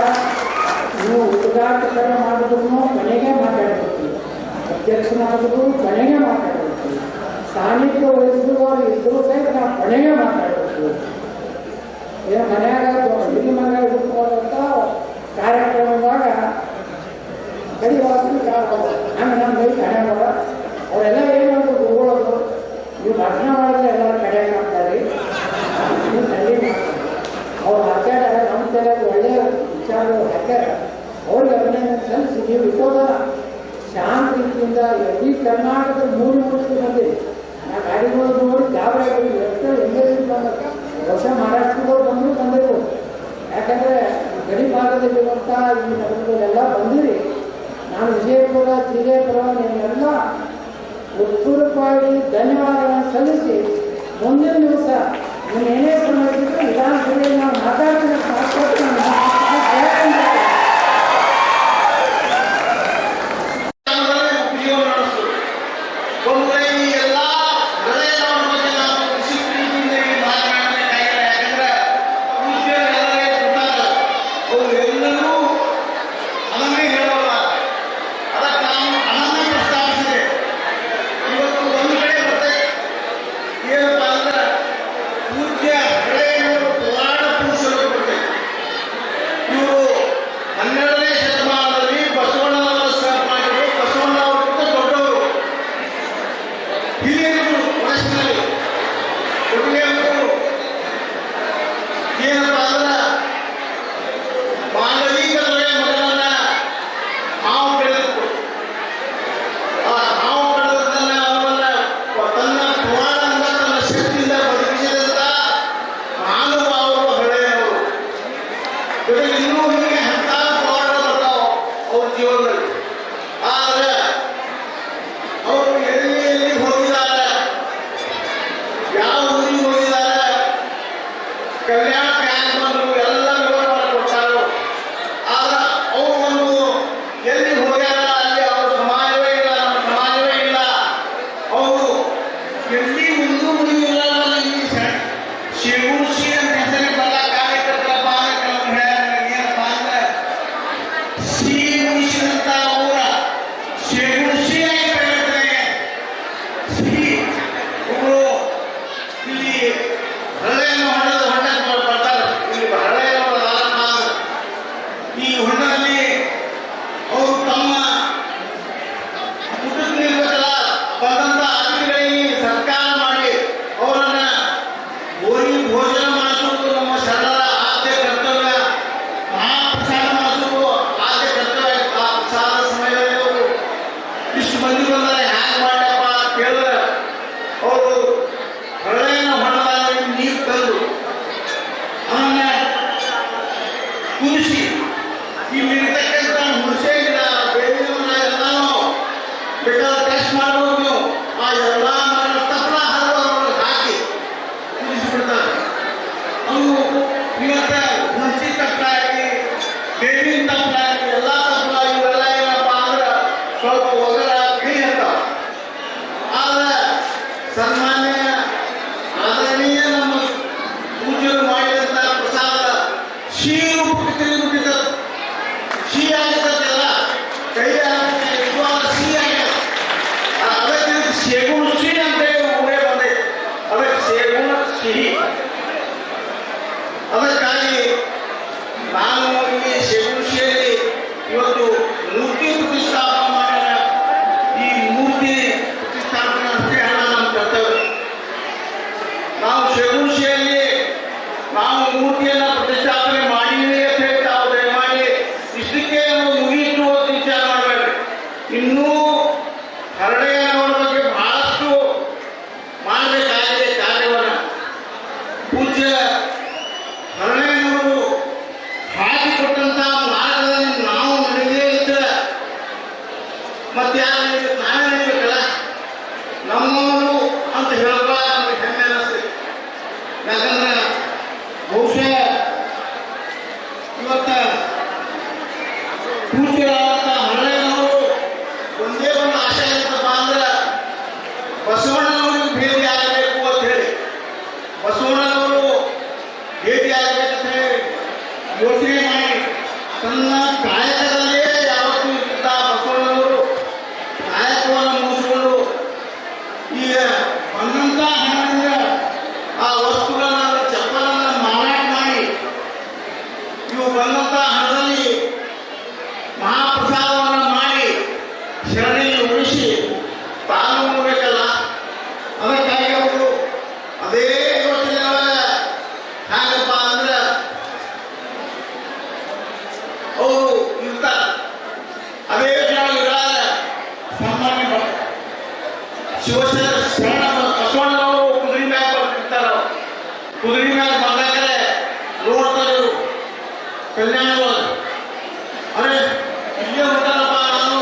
ನೀವು ಉದ್ಘಾಟಕರ ಮಾಡಿದ್ರು ಕೊನೆಗೆ ಮಾತಾಡಬೇಕು, ಅಧ್ಯಕ್ಷ ಮಾಡಿದ್ರು ಕೊನೆಗೆ ಮಾತಾಡಬೇಕು, ಸಾನ್ನಿಧ್ಯ ವಹಿಸಿದವರು ಇದ್ದರೂ ಸಹಿತ ನಾವು ಕೊನೆಗೆ ಮಾತಾಡಬೇಕು. ಏನು ಮನೆಯಾಗ ಹಿರಿಯ ಮನೆಯಾಗ ಇಟ್ಕೊಂಡಂಥ ಕಾರ್ಯಕ್ರಮದಾಗ ಕಡಿವಾಸಿ ಹಂಗೆ ನಮ್ಮ ಬೈ ಕಡೆ ಮಾಡ ಅವರೆಲ್ಲ ಏನಾದ್ರು ಗುರುಗಳದು ನೀವು ಭಾಷಣ ಮಾಡಿದ್ರೆ ಎಲ್ಲರೂ ಕಡೆ ಮಾಡ್ತಾರೆ, ನೀವು ತಲೆ ಮಾಡ್ತಾರೆ. ಅವ್ರು ಹಾಕ್ಯಾರ ನಮ್ಮ ತಲೆಗೆ ಒಳ್ಳೆಯ ವಿಚಾರಗಳು ಹಾಕ್ಯಾರ, ಅವ್ರಿಗೆ ಅಭಿನಂದನೆ ಸಲ್ಲಿಸಿ ನೀವು ಇಟ್ಟೋದಲ್ಲ ಶಾಂತ ರೀತಿಯಿಂದ ಇಡೀ ಕರ್ನಾಟಕದ ಮೂರು ಬಂದಿದೆ. ನಾ ಗಾಡಿಗಳು ನೋಡಿ ಗಾಬರಿ ಎಷ್ಟು ಎಂಗೇಜ್ಮೆಂಟ್ ಬಂದ ವರ್ಷ ಮಹಾರಾಷ್ಟ್ರದವ್ರು ಬಂದಿರು. ಯಾಕಂದರೆ ಗಡಿ ಭಾಗದಲ್ಲಿರುವಂಥ ಈ ನಗರಗಳೆಲ್ಲ ಬಂದಿರಿ. ನಾನು ವಿಜಯಪುರ ಜಿಲ್ಲೆಪುರ ನಿಮಗೆಲ್ಲ ಉತ್ಪೂರ್ವಕವಾಗಿ ಧನ್ಯವಾದಗಳನ್ನು ಸಲ್ಲಿಸಿ ಮುಂದಿನ ದಿವಸ ನಿಮ್ಮ ಏನೇ ಸಮಯ ಇದ್ದರೂ ವಿಧಾನಸಭೆಯಲ್ಲಿ ನಾವು ಮಾತಾಡ್ತೀನಿ ತನ್ನ ಕಾಯಕದಲ್ಲಿಯೇ ಯಾವತ್ತೂ ಇದ್ದ ಬಸವಣ್ಣವರು ಕಾಯಕವನ್ನು ಮುಗಿಸಿಕೊಂಡು ಈಗ ಬಂದಂಥ ಹಣದಿಂದ ಆ ವಸ್ತುಗಳನ್ನು ಚಪ್ಪಲನ್ನು ಮಾರಾಟ ಮಾಡಿ ಇವು ಬಂದಂಥ ಹಣದಲ್ಲಿ ಮಹಾಪ್ರಸಾದವನ್ನು ಮಾಡಿ ಶರಣಿಗೆ ಉಳಿಸಿ ತಾನು ಹೋಗಬೇಕಲ್ಲ. ಅದಕ್ಕಾಗಿ ಅವರು ಅದೇ ಯೋಚನೆ ಹೇಗಪ್ಪ ಅಂದ್ರೆ ಅವರು ಇರ್ತಾರೆ. ಅದೇ ಇರಾದ ಸಾಮಾನ್ಯ ಶಿವಶರಣ ಬಸವಣ್ಣವರು ಕುದುರೆ ಮ್ಯಾಗ ಬರ್ತಿರ್ತಾರೆ. ಕುದುರೆ ಮ್ಯಾಗ ಬಂದಾಗಲೇ ನೋಡ್ತಾರೆ ಇವರು ಕಲ್ಯಾಣಗಳು. ಅರೆ ಇಲ್ಲೇ ಹೋಗ್ತಾರಪ್ಪ, ನಾನು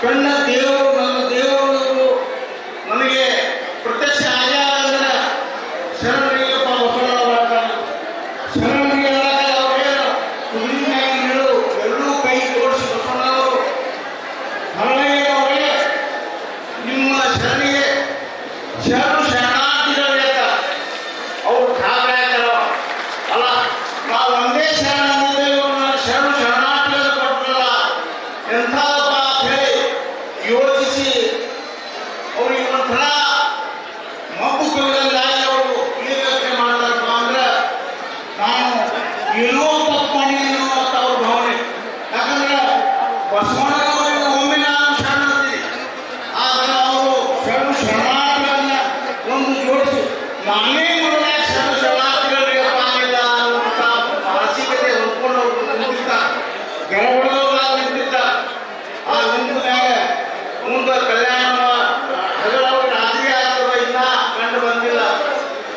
ಕಣ್ಣ ದೇವರು, ನನ್ನ ದೇವರು ನನಗೆ ಪ್ರತ್ಯಕ್ಷ ಆಗ್ಯಾರ ಅಂದ್ರೆ ಶರಣರಿಗಪ್ಪ ಬಸವಣ್ಣವ್ರ ಶರಣರಿಗೆ ಅವ್ರೇನು ಕುದುರೆ ಮ್ಯಾಗ ನೀಡು ಎರಡೂ ಕೈ ತೋರಿಸಿ ಬಸವಣ್ಣವರು ಹರಳೆಯವರೇ ನಿಮ್ಮ ಶರಣಿಗೆ ಶರಣು ಶರಣಾರ್ಥಿಗಳೇಕ ಅವ್ರು ಕಾವ್ಯಾಕರ ಅಲ್ಲ, ನಾವು ಒಂದೇ ಶರಣ ಶರಣು ಶರಣಾರ್ಥಿಗಳು ಕೊಟ್ಟಲ್ಲ ಎಂಥದಪ್ಪ ಅಂತ ಹೇಳಿ ಯೋಚಿಸಿ ಅವ್ರಿಗೆ ಒಂಥರ ಮಬ್ಬು ಕವಿದಂಗಾಗಿ ಅವರು ಯೋಚನೆ ಮಾಡ್ತಾರಪ್ಪ ಅಂದ್ರೆ ನಾನು ಏನೋ ತಪ್ಪು ಮಾಡಿದ್ದೀನಿ ಅಂತ ಅವ್ರ ಭಾವನೆ. ಯಾಕಂದ್ರೆ ಬಸವಣ್ಣನವರಿಗೆ ಒಮ್ಮೆ ನಾನು ಶರಣ ಅಂತೀನಿ, ಆದರೆ ಅವರು ಶರಣು ಶರಣಾರ್ಥಿಗಳನ್ನ ಒಂದು ಜೋಡಿಸಿ ನಾನೇ ಮೊದಲ ಶರಣು ಶರಣಾರ್ಥಿಗಳಿಗೆ ಪಾಲಿಲ್ಲ ಅನ್ನುವಂಥ ಮಾನಸಿಕತೆ ಹೊಂದ್ಕೊಂಡು ಅವರು ನಿಂತಿರ್ತಾರೆ. ಗೆರವಳದಾಗ ನಿಂತಿರ್ತಾರೆ. ಆ ನಿಂತ ಮ್ಯಾಗ ಮುಂದೆ ಕಲ್ಯಾಣ ಹೆಗಲವ್ರು ರಾತ್ರಿ ಆಗ್ತದ, ಇನ್ನ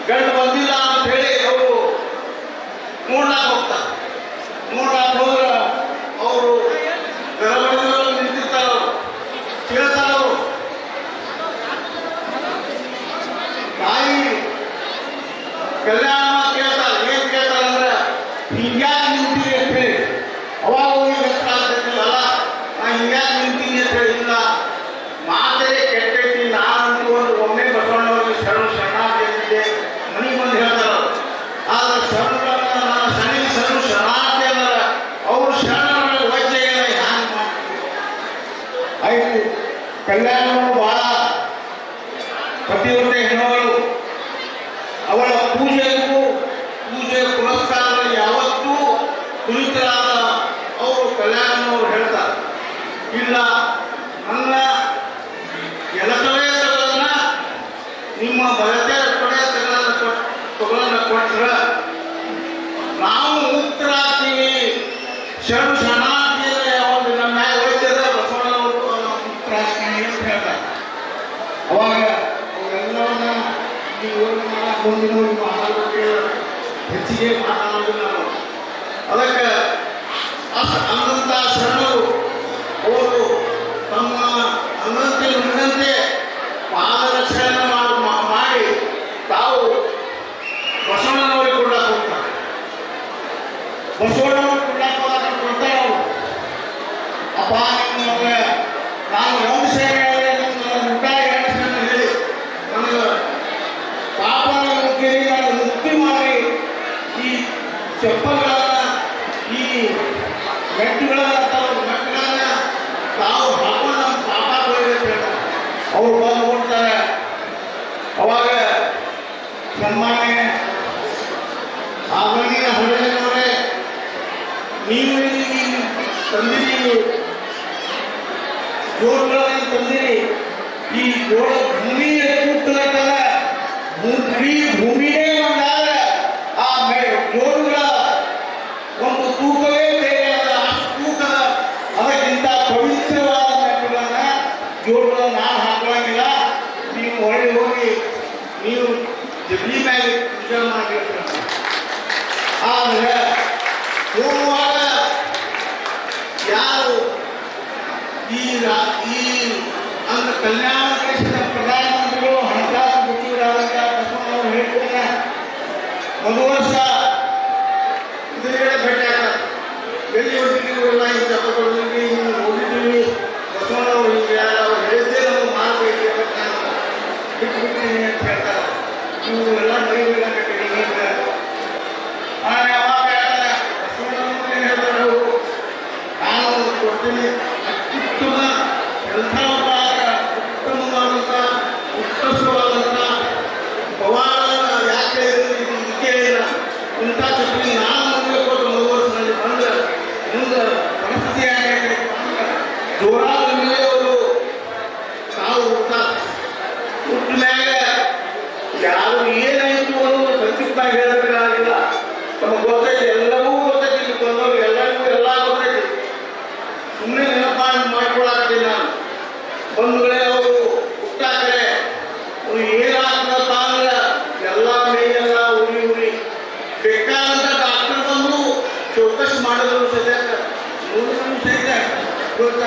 ಗಂಡು ಬಂದಿಲ್ಲ ಅಂತ ಹೇಳಿ ಅವರು ನೋಡ್ಲಾಕ ಹೋಗ್ತಾರೆ. ನೋಡ್ಲಾಕ ಹೋದ್ರೆ ಅವರು ಗರಬಡಿದಲ್ಲಿ ನಿಂತಿರ್ತಾರೆ. ಅವರು ಕೇಳ್ತಾರೆ, ಅವರು ತಾಯಿ ಕಲ್ಯಾಣ ಕೇಳ್ತಾರೆ. ಏನ್ ಕೇಳ್ತಾರೆ ಅಂದ್ರೆ ಹಿಂಗ್ಯಾಕೆ ನಿಂತೀರಿ ಅಂತ ಹೇಳಿ. ಅವಾಗ ಅವ್ರಿಗೆ ಗೊತ್ತಾಗ್ತಿರ್ಲಿಲ್ಲ, ನಾ ಹಿಂಗ್ಯಾಕೆ ನಿಂತೀನಿ ಅಂತ ಹೇಳಿ. ಇಲ್ಲ, ಮಾತೇ ಕೆಟ್ಟೈತಿ, ನಾನಂತೂ ಒಂದು ಒಮ್ಮೆ ಬಸವಣ್ಣವ್ರಿಗೆ ಶರಣು ಶರಣಾರ್ಥಿ ಮನೆಗೆ ಬಂದು ಹೇಳ್ತಾರೆ. ಆದ್ರೆ ಶರಣರನ್ನ ನನ್ನ ಶನಿಗೆ ಶರಣು ಶರಣಾರ್ಥಿ ಅಂದ್ರೆ ಅವರು ಶರಣರ ವಜ್ಜೆಯನ್ನು ಹ್ಯಾಂಗ್ ಮಾಡ್ತಾರೆ. ಆಯ್ತು, ಕಲ್ಯಾಣವು ಬಹಳ ಪತಿವ್ರತೆ ಹೆಣ್ಣುಗಳು. ಅವಳ ಪೂಜೆ ಪುರಸ್ಕಾರದಲ್ಲಿ ಯಾವತ್ತೂ ಕುಳಿತರಾದ ಅವರು ಕಲ್ಯಾಣವರು ಹೇಳ್ತಾರೆ, ಇಲ್ಲ ನನ್ನ ಎಲಕವೇ ತಗೊಳ್ಳೋದನ್ನ ನಿಮ್ಮ ಬಲತೆ ಕೊಡೆ ತಗೊಳ್ಳೋಣ ಕೊಟ್ಟರೆ ನಾವು ಮುಕ್ತರಾಗ್ತೀವಿ. ಶರಣು ಶರಣಾರ್ಥಿಯಲ್ಲಿ ಅವರು ನಮ್ಮ ಮ್ಯಾಗ ವೈದ್ಯರ ಬಸವಣ್ಣವರು ಮುಕ್ತರಾಗ್ತೀವಿ ಅಂತ ಹೇಳ್ತಾರೆ. ಅವಾಗ ಅವರೆಲ್ಲವನ್ನ ನೀವು ಮುಂದಿನ ಮಾತಾಡೋಕೆ ಹೆಚ್ಚಿಗೆ ಮಾತಾಡೋದು ನಾವು. ಅದಕ್ಕೆ ಅಂದಂಥ ಶರಣರು ಅವರು ತಮ್ಮ ಅನ್ನಂತೆ ನುಡಿದಂತೆ ಪಾದರಕ್ಷಣೆ ಮಾಡಿ ತಾವು ಬಸವಣ್ಣನವರಿಗೆ ಕೊಡಕ್ಕೆ ಹೋಗ್ತಾರೆ. ಬಸವಣ್ಣವ್ರಿಗೆ ಕೊಡಕ್ಕೆ ಹೋದಾಗ ಕೊಡ್ತಾರೆ ಅವರು. ಅಪ್ಪ ನಿಮ್ಮವ್ರೆ ನಾನು ಒಂದು ಸೇವೆ ಊಟ ಎರಡು ಹೇಳಿ ನನಗೆ ಪಾಪ ನಾನು ಮುಕ್ತಿ ಮಾಡಿ ಈ ಚಪ್ಪಲ್ಗಳನ್ನ ಈ ಮೆಟ್ಟುಗಳನ್ನ ತಾವು ಹಾಕೊಂಡು ನಮ್ಮ ಪಾಪ ಕೊಡಬೇಕು ಹೇಳ್ತಾರೆ. ಅವ್ರು ಬಂದು ನೋಡ್ತಾರೆ. ಅವಾಗ ಸನ್ಮಾನ್ಯ ಆವರಣಿಯ ಹೊರಗಿನವರೇ, ನೀವು ತಂದಿರಿ ಜೋಡಗಳನ್ನು ತಂದಿರಿ. ಈ ಜೋಡ ಭೂಮಿ ಕೂಟದಲ್ಲ, ಭೂಮಿಯೇ ಒಂದಾದ್ರೆ ಆ ಜೋಡುಗಳ ಒಂದು ತೂಕವೇ ಬೇರೆ ಅಲ್ಲ. ಅಷ್ಟು ತೂಕದ ಅದಕ್ಕಿಂತ ಪವಿತ್ರವಾದ ಮೆಟ್ಟುಗಳನ್ನ ಜೋಡುಗಳನ್ನು ನಾನು ಹಾಕೊಳ್ಳಂಗಿಲ್ಲ. ನೀವು ಹೊಳ್ಳಿ ಹೋಗಿ ನೀವು ಜಗಲಿ ಮ್ಯಾಲೆ ಪೂಜೆ ಮಾಡಿರ್ತೀರ. ಆದರೆ ಹೋಗುವಾಗ ಯಾರು ಈ ಅಂದ್ರೆ ಕಲ್ಯಾಣ ದೇಶದ ಪ್ರಧಾನಮಂತ್ರಿಗಳು ಹಣಕಾಸು ಸಚಿವರಾದಂಥ ಬಸವಣ್ಣವರು ಹೇಳ್ತಾರೆ, ಒಂದು ವರ್ಷ ಎದುರುಗಡೆ ಭೇಟಿ ಆಗ್ತಾರೆ. ಎಲ್ಲಿ ಹೊಂದಿದ್ದೀವಿಲ್ಲ, ಈ ಚಪ್ಪಗಳಿಗೆ ನೀವು ಹೋಗಿದ್ದೀವಿ, ಬಸವಣ್ಣವರು ಹೀಗೆ ಅವ್ರು ಹೇಳಿದ್ದೇ ನಾವು ಮಾಡಬೇಕು ಬಿಟ್ಬಿಡ್ತೀನಿ ಅಂತ ಹೇಳ್ತಾರೆ. ನೀವು ಎಲ್ಲ ಮೈಬೇಕಂತ ಕಡಿಮೆ. ಆದರೆ ಅವಾಗ ಬಸವಣ್ಣವರು ಏನು ಹೇಳ್ತಾರೆ, ಮಾಡ್ತೀನಿ. ಅತ್ಯುತ್ತಮ ಎಂಥ ಒಬ್ಬ ಉತ್ತಮವಾದಂಥ ಉತ್ಕೃಷ್ಟವಾದಂಥ ಪವಾಡ ಯಾಕೆ ಇದಕ್ಕೆ ಇಂಥ ಚಕ್ರಿ ನಾನು ಮುಂದೆ ಕೊಟ್ಟು 3 ವರ್ಷದಲ್ಲಿ ಬಂದು ಮುಂದೆ ಪರಿಸ್ಥಿತಿ ಆಗೈತೆ ಜೋರಾದ ಮೇಲೆ ಅವರು ನಾವು ಹುಟ್ಟ ಮ್ಯಾಗ ಯಾರು ಏನಾಯಿತು ಅನ್ನೋದು ಸಂಕ್ಷಿಪ್ತವಾಗಿ ಹೇಳಬೇಕಾಗಿಲ್ಲ. ತಮಗೆ ಗೊತ್ತೈತಿ, ಎಲ್ಲವೂ ಗೊತ್ತೈತಿ. ಇಲ್ಲಿ ಬಂದವರು ಎಲ್ಲರಿಗೂ ಎಲ್ಲ ಗೊತ್ತೈತಿ. ಸುಮ್ಮನೆ ನೆನಪಾಗಿ ಮಾಡ್ಕೊಳಾಗ್ತೀನಿ ನಾನು. ಬಂಧುಗಳೇ, ಅವರು ಹುಟ್ಟಾಕರೆ ಅವ್ರು ಏನಾಗ್ತದಪ್ಪ ಅಂದ್ರೆ ಎಲ್ಲ ಮೇಲೆಲ್ಲ ಉರಿ ಬೇಕಾದಂಥ ಡಾಕ್ಟರ್ ಬಂದು ಚೌಕಶಿ ಮಾಡಿದ್ರು ಸದ್ಯಕ್ಕ ನೋಡಿದ್ರು ಸಹಿತ ಇವತ್ತ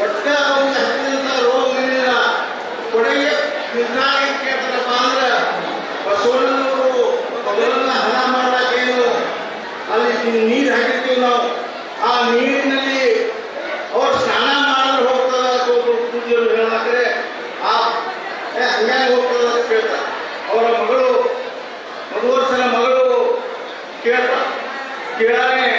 ಒಟ್ಟ ಅವ್ರಿಗೆ ಹತ್ತಿದಂಥ ರೋಗ ಮೇಲಿನ ಕೊಡುಗೆ ನಿರ್ಧಾರ ಕೇಳ್ತಾರಪ್ಪ ಅಂದ್ರೆ ಬಸವಣ್ಣನವರು ಮೊದಲನ್ನ ಹಣ ಮಾಡಲಾಕೇನು ಅಲ್ಲಿ ನೀರು ಹಾಕಿರ್ತೀವಿ ನಾವು. ಆ ನೀರಿನಲ್ಲಿ ಅವ್ರು ಸ್ನಾನ ಮಾಡಲು ಹೋಗ್ತದ ಅಥವಾ ಪೂಜೆರು ಹೇಳಾಕ್ರೆ ಆ ಹಂಗಾಗಿ ಹೋಗ್ತದ ಅಂತ ಕೇಳ್ತಾರೆ. ಅವರ ಮಗಳು 1 ವರ್ಷದ ಮಗಳು ಕೇಳಾನೆ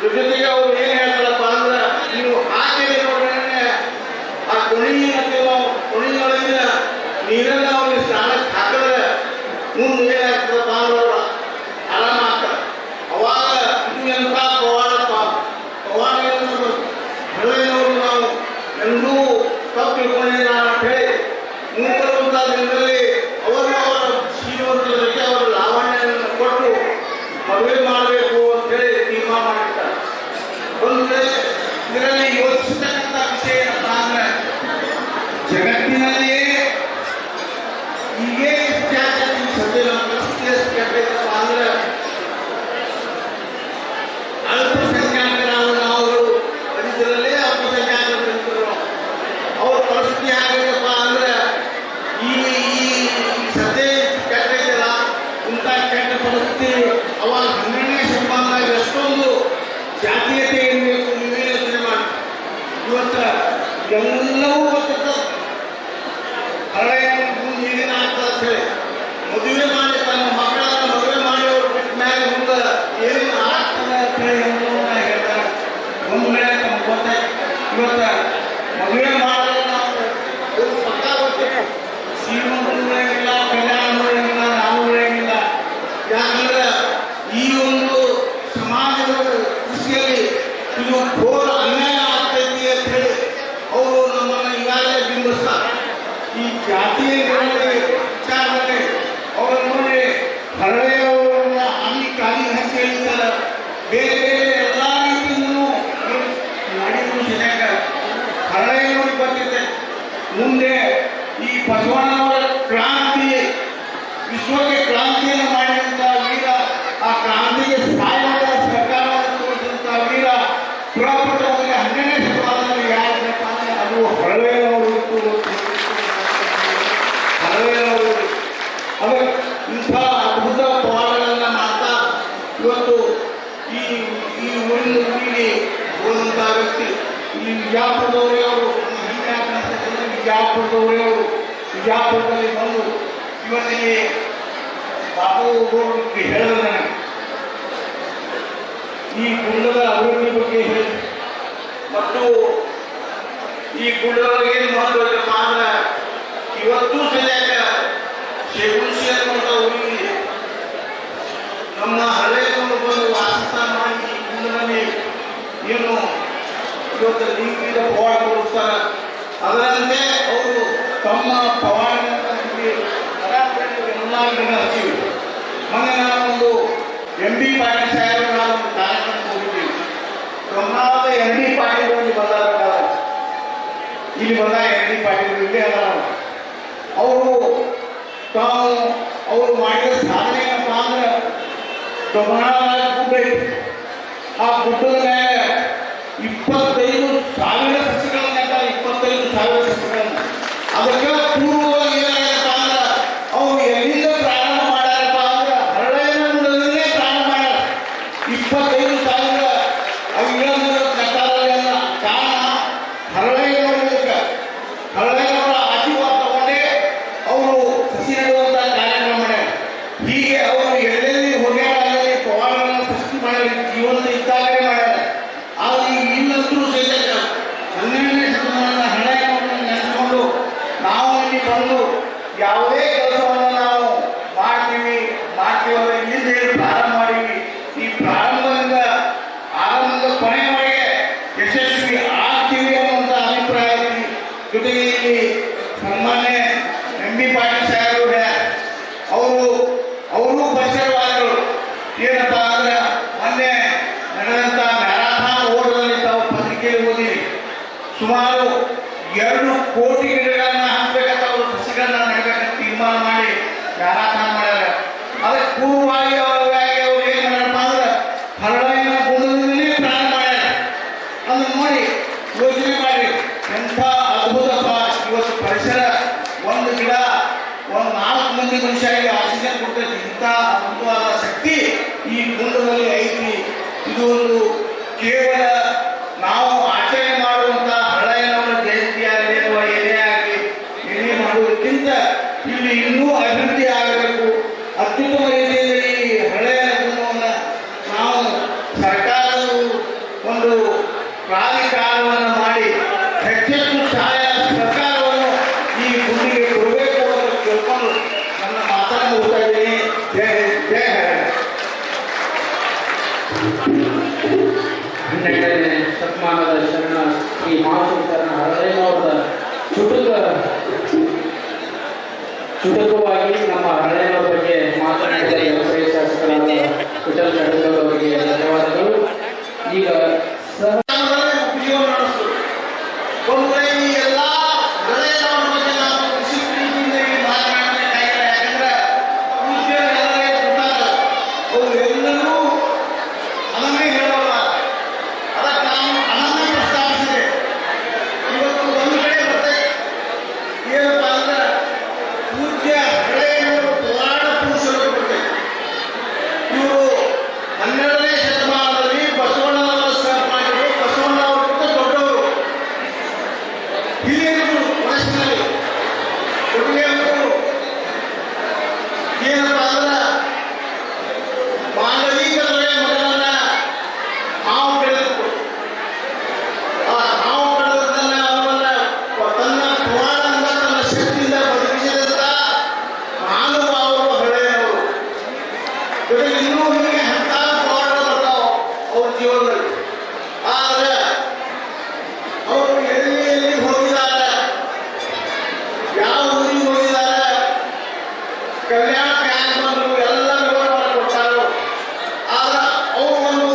ಜೊತೆಗೆ ಅವ್ರು ಏನು ಹೇಳ್ತಾರಪ್ಪ ಅಂದ್ರೆ ನೀವು ಹಾಕಿದೆ ನೋಡ್ರೆ ಆ ಕೊಣಿಯೊಳಗಿನ ನೀರನ್ನು ಅವ್ರಿಗೆ ಸ್ನಾನಕ್ಕೆ ಹಾಕಿದ್ರೆ ಮುಂದೆ ಏನಾಗ್ತದಪ್ಪ ಅಂದ್ರೆ ಅವ್ರು ಆರಾಮ ಆಗ್ತಾರೆ. ಅವಾಗ ಇದು ಎಂಥ ಪವಾಡ ಹಳೆಯವರು ನಾವು ಎಂದೂ ತಪ್ಪು ತಿಳ್ಕೊಂಡಿದ್ದೀವಿ ಅಂತ ಹೇಳಿ ಮುಂಬರುವಂಥ ದಿನದಲ್ಲಿ ಅವರ ಶ್ರೀಮಂತರ ಜೊತೆ ಅವರ ಲಾವಣ್ಯವನ್ನು ಕೊಟ್ಟು ಮದುವೆ ಮಾಡಬೇಕು ಅಂತೇಳಿ ತೀರ್ಮಾನ ಮಾಡಿರ್ತಾರೆ. ಒಂದು ಇದರಲ್ಲಿ ಯೋಚಿಸತಕ್ಕಂಥ ವಿಷಯ ಏನಪ್ಪ ಅಂದ್ರೆ ಜಗತ್ತಿನಲ್ಲಿಯೇ ಹೀಗೆ ಸದ್ಯ ನಮ್ಮ ಪರಿಸ್ಥಿತಿ ಎಷ್ಟು ಕೆಟ್ಟೈತಪ್ಪ ಅಂದ್ರೆ ಅಲ್ಪಸಂಖ್ಯಾತರಾದ ನಾವುಗಳು ಪರಿಸರಲ್ಲೇ ಅಲ್ಪಸಂಖ್ಯಾತರು ಅವ್ರ ಪರಿಸ್ಥಿತಿ ಆಗಬೇಕಪ್ಪ ಅಂದ್ರೆ ಈ ಸದ್ಯ ಕೆಟ್ಟೈತಲ್ಲ, ಇಂಥ ಕೆಟ್ಟ ಪರಿಸ್ಥಿತಿ ಅವಾಗ 12ನೇ ಶತಮಾನದಾಗ ಎಷ್ಟೊಂದು ಜಾತೀಯತೆ ಇರಬೇಕು ನೀವೇ ಯೋಚನೆ ಮಾಡಿ. ಇವತ್ತು ಎಲ್ಲವೂ ಗೊತ್ತಿರ್ತದೆ. ಹಳೆಯ ಮುಂದೆ ಏನೇನು ಆಗ್ತದೆ ಅಂತ ಹೇಳಿ ಮದುವೆ ಮಾಡಿ ತನ್ನ ಮಕ್ಕಳನ್ನ ಮದುವೆ ಮಾಡಿ ಅವ್ರು ಬಿಟ್ಟ ಮ್ಯಾಲೆ ಮುಂದೆ ಏನೇನು ಆಗ್ತದೆ ಅಂತ ಹೇಳಿ ಎಲ್ಲವನ್ನ ಹೇಳ್ತಾರೆ. ಒಂದು ವೇಳೆ ತಮ್ಗೆ ಗೊತ್ತಾಯ್ತು ಇವತ್ತು ಮದುವೆ ಮಾಡಲು ನಾವು ಅವ್ರು ಪಕ್ಕ ಗೊತ್ತಿಲ್ಲ, ಶ್ರೀಮಂತರು ಉಳಿಯಂಗಿಲ್ಲ, ಕಲ್ಯಾಣ ಉಳಿಯಂಗಿಲ್ಲ, ನಾವು ಉಳಿಯಂಗಿಲ್ಲ. ಯಾಕಂದ್ರೆ ಈ ಒಂದು ಸಮಾಜದ ಕೃಷಿಯಲ್ಲಿ ಇದು ಘೋರ ಅನ್ಯಾಯ ಆಗ್ತೈತಿ ಅಂತ ಹೇಳಿ ಅವರು ನಮ್ಮನ್ನು ಈಗಾಗಲೇ ಬಿಂಬಿಸ್ತಾರೆ. ಈ ಜಾತಿಯ ವಿಚಾರದಲ್ಲಿ ಅವರ ನೋಡಿ ಹರಳೆಯವರನ್ನ ಕಾಲಿ ಹಚ್ಚಿ ಹೇಳ್ತಾರೆ. ಬೇರೆ ಬೇರೆ ಎಲ್ಲ ರೀತಿಯಿಂದಲೂ ಮಾಡಿದ್ರು ಜನಕ ಹರಳೆಯವರಿಗೆ ಬಂದಿದೆ. ಮುಂದೆ ಈ ಬಸವಣ್ಣನವರ ಕ್ರಾಂತಿ ವಿಶ್ವಕ್ಕೆ ಕ್ರಾಂತಿಯನ್ನು ಮಾಡಿದಂಥ ವೀರ, ಆ ಕ್ರಾಂತಿಗೆ ಸಾಯದ ಸರ್ಕಾರವನ್ನು ತೋರಿಸಿದಂಥ ವೀರ ಪುರಾಪುರದಲ್ಲಿ 12ನೇ ಶತಮಾನದಲ್ಲಿ ಯಾರಪ್ಪ ಅಂದರೆ ಅದು ಹರಳೆಯವರು. ಅದು ಇಂಥ ಅದ್ಭುತ ಪವಾಡಗಳನ್ನು ಮಾಡ್ತಾ ಇವತ್ತು ಈ ಊರಿಗೆ ಹೋದಂಥ ವ್ಯಕ್ತಿ ಇಲ್ಲಿ ವಿಜಯಪುರದವರೇ ಅವರು. ಹೆಮ್ಮೆ ಆಗ್ತಕ್ಕಂಥ ವಿಜಯಪುರದವರೇ ಅವರು ವಿಜಯಪುರದಲ್ಲಿ ಬಂದು ಇವತ್ತಿಗೆ ಬಾಬು ಗೌಡರಿಗೆ ಹೇಳಿದ್ರೆ ನನಗೆ ಈ ಕುಂಡದ ಅಭಿವೃದ್ಧಿ ಬಗ್ಗೆ ಹೇಳಿ ಮತ್ತು ಈ ಕುಂಡದೊಳಗೆ ಏನು ಮಹತ್ವ ಇದೆಯಪ್ಪ ಅಂದ್ರೆ ಇವತ್ತು ಸದ್ಯಕ್ಕೆ ಶೇಗುಣಸಿ ಅನ್ನುವಂಥ ಊರಿಗೆ ನಮ್ಮ ಹಳೆಯವರು ಬಂದು ವಾಸಸ್ಥಾನ ಮಾಡಿ ಈ ಕುಂಡದಲ್ಲಿ ಏನು ಇವತ್ತು ನೀರಿನ ಪವಾಡ ಕೊಡಿಸ್ತಾರೆ. ಅದರಂತೆ ಅವರು ತಮ್ಮ ಪವಾಡಗಳನ್ನು ಎಲ್ಲ ಹಚ್ಚಿವಿ. ಮೊನ್ನೆ ನಾವೊಂದು MB ಪಾಟೀಲ್ ಸಾಹೇಬರು ನಾವು ಒಂದು ಕಾರ್ಯಕ್ರಮಕ್ಕೆ ಹೋಗಿದ್ದೀವಿ. ಗಮನಾದ MB ಪಾಟೀಲ್ ಇಲ್ಲಿ ಬಂದಾಗ ಇಲ್ಲಿ ಬಂದ MB ಪಾಟೀಲ್ ಇಲ್ಲಿ ಅದ ಅವರು ಮಾಡಿದ ಸಾಧನೆ ಏನಪ್ಪ ಅಂದ್ರೆ ಗಮನಾದ ಗುಡ್ಡ ಐತಿ. ಆ ಗುಡ್ಡದ ಮೇಲೆ 25,000 ಸಸಿಗಳನ್ನು ನೆಟ್ಟಾರೆ. 25,000 ಸಸಿಗಳನ್ನು. ಅದಕ್ಕೆ ಪೂರ್ವವಾಗಿ ಏನಾಗಪ್ಪ ಅಂದ್ರೆ ಅವ್ರು ಎಲ್ಲಿಂದ ಪ್ರಾರಂಭ ಮಾಡ್ಯಾರಪ್ಪ ಅಂದ್ರೆ ಹರಳೆಯನಲ್ಲೇ ಪ್ರಾರಂಭ ಮಾಡ್ಯಾರ. 25,000 ನೆಟ್ಟಾರಲ್ಲ. ಕಾರಣ ಹರಳೆಯನವರಿಗೆ ಹರಳೆಯನವರ ಆಶೀರ್ವಾದ ತಗೊಂಡೇ ಅವರು ಸಸಿ ನೆಡುವಂಥ ಕಾರ್ಯಕ್ರಮ ಮಾಡ್ಯಾರ. ಹೀಗೆ ಅವರು ಎಲ್ಲೆಲ್ಲಿ ಹೋಗ್ಯಾರಲ್ಲಿ ಪವಾಡಗಳನ್ನು ಸೃಷ್ಟಿ ಮಾಡ್ಯಾರ. ಜೀವನದ ಇದ್ದಾಗಲೇ ಮಾಡ್ಯಾರ. ಆದರೆ ಈಗ ಇಲ್ಲ ಇಲ್ಲಿ ಸನ್ಮಾನ್ಯ ಎಂ ಬಿ ಪಾಟೀಲ್ ಸಾಹೇಬರು ಅವರು ಪರಿಸರವಾದಿಗಳು. ಏನಪ್ಪ ಅಂದ್ರೆ ಮೊನ್ನೆ ನಡೆದಂಥ ಮ್ಯಾರಾಥಾನ್ ಓಟದಲ್ಲಿ ತಾವು ಪತ್ರಿಕೆಯಲ್ಲಿ ಓದಿರಿ, ಸುಮಾರು 2 ಕೋಟಿ ಗಿಡಗಳನ್ನ ಹಾಕಬೇಕಂತ ಅವರು ಸಸಿಗಳನ್ನ ನೆಡಬೇಕಂತ ತೀರ್ಮಾನ ಮಾಡಿ ಮ್ಯಾರಾಥಾನ್ ಮಾಡ್ಯಾರ. ಅದಕ್ಕೆ ಪೂರ್ವವಾಗಿ ಅವ್ರು ಏನು ಮಾಡ್ಯಾರಪ್ಪ ಅಂದ್ರೆ ಹರಳಿನ ಗುಣದಲ್ಲಿ ಪ್ರಾಣ ಮಾಡ್ಯಾರ. ಅದನ್ನ ನೋಡಿ ಯೋಚನೆ ಮಾಡಿ, ಎಂಥ ಅದ್ಭುತಪ್ಪ. ಇವತ್ತು ಪರಿಸರ ಒಂದು ಗಿಡ ಒಂದು 4 ಮಂದಿ ಮನುಷ್ಯರಿಗೆ ಆಕ್ಸಿಜನ್ ಕೊಡ್ತೈತಿ. ಇಂಥ ಅದ್ಭುತವಾದ ಶಕ್ತಿ ಈ ಗುಂಡದಲ್ಲಿ ಐತಿ. ಇದು ಒಂದು ಕೇವಲ ನಾವು ಆಚರಣೆ ಮಾಡುವಂಥ ಹರಳಯ್ಯನವರ ಜಯಂತಿಯಾಗಲಿ ಅಥವಾ ಏನೇ ಆಗಲಿ ಏನೇ ಮಾಡುವುದಕ್ಕಿಂತ ಇಲ್ಲಿ ಇನ್ನೂ ಅಭಿವೃದ್ಧಿ ಆಗಬೇಕು. ಅತ್ಯುತ್ತಮ ರೀತಿಯಲ್ಲಿ ಈ ಹರಳಯ್ಯನ ಗುಣವನ್ನು ನಾವು ಸರ್ಕಾರದ ಒಂದು ಪ್ರಾಧಿಕಾರವನ್ನು ಮಾಡಿ ಹೆಚ್ಚೆಚ್ಚು ಸಹಾಯ ಸರ್ಕಾರವನ್ನು ಈ ಗುಂಡಿಗೆ ಕೊಡಬೇಕು ಅಂತ ಕೇಳ್ಕೊಂಡು ನನ್ನ ಮಾತನ್ನು ಹೋಗ್ತಾ ಇದ್ದೀನಿ. ಜಯ ಜಯ ಹರಳಯ್ಯ. 12ನೇ ಶತಮಾನದ ಶರಣ ಶ್ರೀ ಮಹಾಶಿವ ಶರಣ ಹರಳಯ್ಯನವರ ಚುಟುಕವಾಗಿ ನಮ್ಮ ಹರಳಯ್ಯನವರ ಬಗ್ಗೆ ಮಾತನಾಡಿದ ವ್ಯವಸಾಯ ಶಾಸಕರಾದ ವಿಠಲ್ ಖಂಡೇಗೌಡ ಅವರಿಗೆ ಧನ್ಯವಾದಗಳು. ಈಗ ಸಹ ಉಪಯೋಗ ನಡೆಸು. ಒಂದು ಕಡೆ ಈ ಎಲ್ಲ ಹರಳಯ್ಯನವರ ಬಗ್ಗೆ ನಾವು ಕೃಷಿ ಪ್ರೀತಿಯಿಂದ ಈ ಮಾತನಾಡಬೇಕಾಗಿಲ್ಲ. ಯಾಕಂದ್ರೆ ಪೂಜ್ಯ ಎಲ್ಲರಿಗೆ ಗೊತ್ತಾಗ ಅವರು ಎಲ್ಲರೂ ಅದನ್ನೇ ಹೇಳೋಲ್ಲ. ಅದಕ್ಕೆ ನಾನು ಅದನ್ನೇ ಪ್ರಸ್ತಾಪಿಸಿದೆ. ಇವತ್ತು ಒಂದು ಕಡೆ ಬರ್ತೈತೆ ಏನಪ್ಪ ಅಂದ್ರೆ ಪೂಜ್ಯ ಹರಳಯ್ಯನವರು ಪುರಾಣ ಪುರುಷರು ಬರ್ತೈತೆ. ಇವರು 12ನೇ ಶತಮಾನದಲ್ಲಿ ಬಸವಣ್ಣನವರ ಸಹಪಾಠಿಗಳು, ಬಸವಣ್ಣನವರಿಗಿಂತ ದೊಡ್ಡವರು, ಹಿರಿಯರು ವಯಸ್ಸಿನಲ್ಲಿ. ಒಟ್ಟಿಗೆ ಅವರು ಏನಪ್ಪ ಅಂದ್ರೆ ಮಾನವೀಯ ದೊರೆಯ ಮಗನನ್ನ ಹಾವು ಬೆಳೆದು ಆ ಹಾವು ಬೆಳೆದನ್ನ ಅವನನ್ನ ತನ್ನ ಪುರಾಣದಿಂದ ತನ್ನ ಶಕ್ತಿಯಿಂದ ಬದುಕಿಸಿದಂತ ಮಹಾನುಭಾವರು ಹರಳಯ್ಯನವರು. ಜೊತೆಗೆ ಇನ್ನೂ ಹೀಗೆ ಹತ್ತಾರು ಪುರಾಣಗಳು ಬರ್ತಾವ ಅವ್ರ ಜೀವನದಲ್ಲಿ. ಆದರೆ ಅವರು ಎಲ್ಲಿ ಹೋಗಿದ್ದಾರೆ, ಯಾವ ಊರಿಗೆ ಹೋಗಿದ್ದಾರೆ, ಕಲ್ಯಾಣ ಬ್ಯಾಂಕ್ ಬಂದು ಎಲ್ಲ ವಿವರವನ್ನು ಕೊಡ್ತಾರೆ. ಆದ್ರೆ ಅವರು ಒಂದು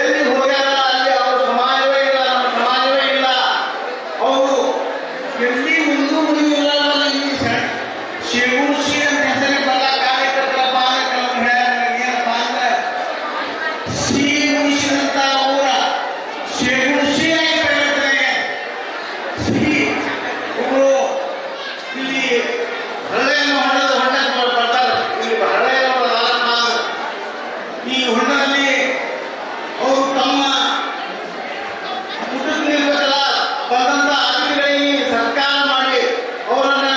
ಎಲ್ಲಿ ಹೋಗ್ಯಾರ ಅಲ್ಲಿ ಅವ್ರ ಸಮಾಜವೇ ಇಲ್ಲ, ನಮ್ಮ ಸಮಾಜವೇ ಇಲ್ಲ. ಅವರು ಎಲ್ಲಿ ಒಂದು ಮುಡಿಯಿಲ್ಲ. ಶಿವಸಿ ಅಂತ ಹೆಸರಿಗೆ ಬಲ್ಲ ಕಾರ್ಯಕರ್ತರ ಪಾಲಕರು ಏನಪ್ಪ ಅಂದ್ರೆ ಸಿ ಮುಗಿಸಿದಂತ ಊರ ಶಿವಸಿಯಾಗಿ ಬೆಳೆಯುತ್ತದೆ. ಸಿ ಒಬ್ಬರು ಇಲ್ಲಿ ಹರಳಯ್ಯನ ಹೊಂಡಕ್ಕೆ ಬರ್ತಾರೆ. ಇಲ್ಲಿ ಹರಳಯ್ಯನವರ ಈ ಹೊಂಡದಲ್ಲಿ ಅವರು ತಮ್ಮ ಕುಟುಂಬ ಬಂದಂತ ಅತಿಥಿಗಳಿಗೆ ಸತ್ಕಾರ ಮಾಡಿ ಅವರನ್ನ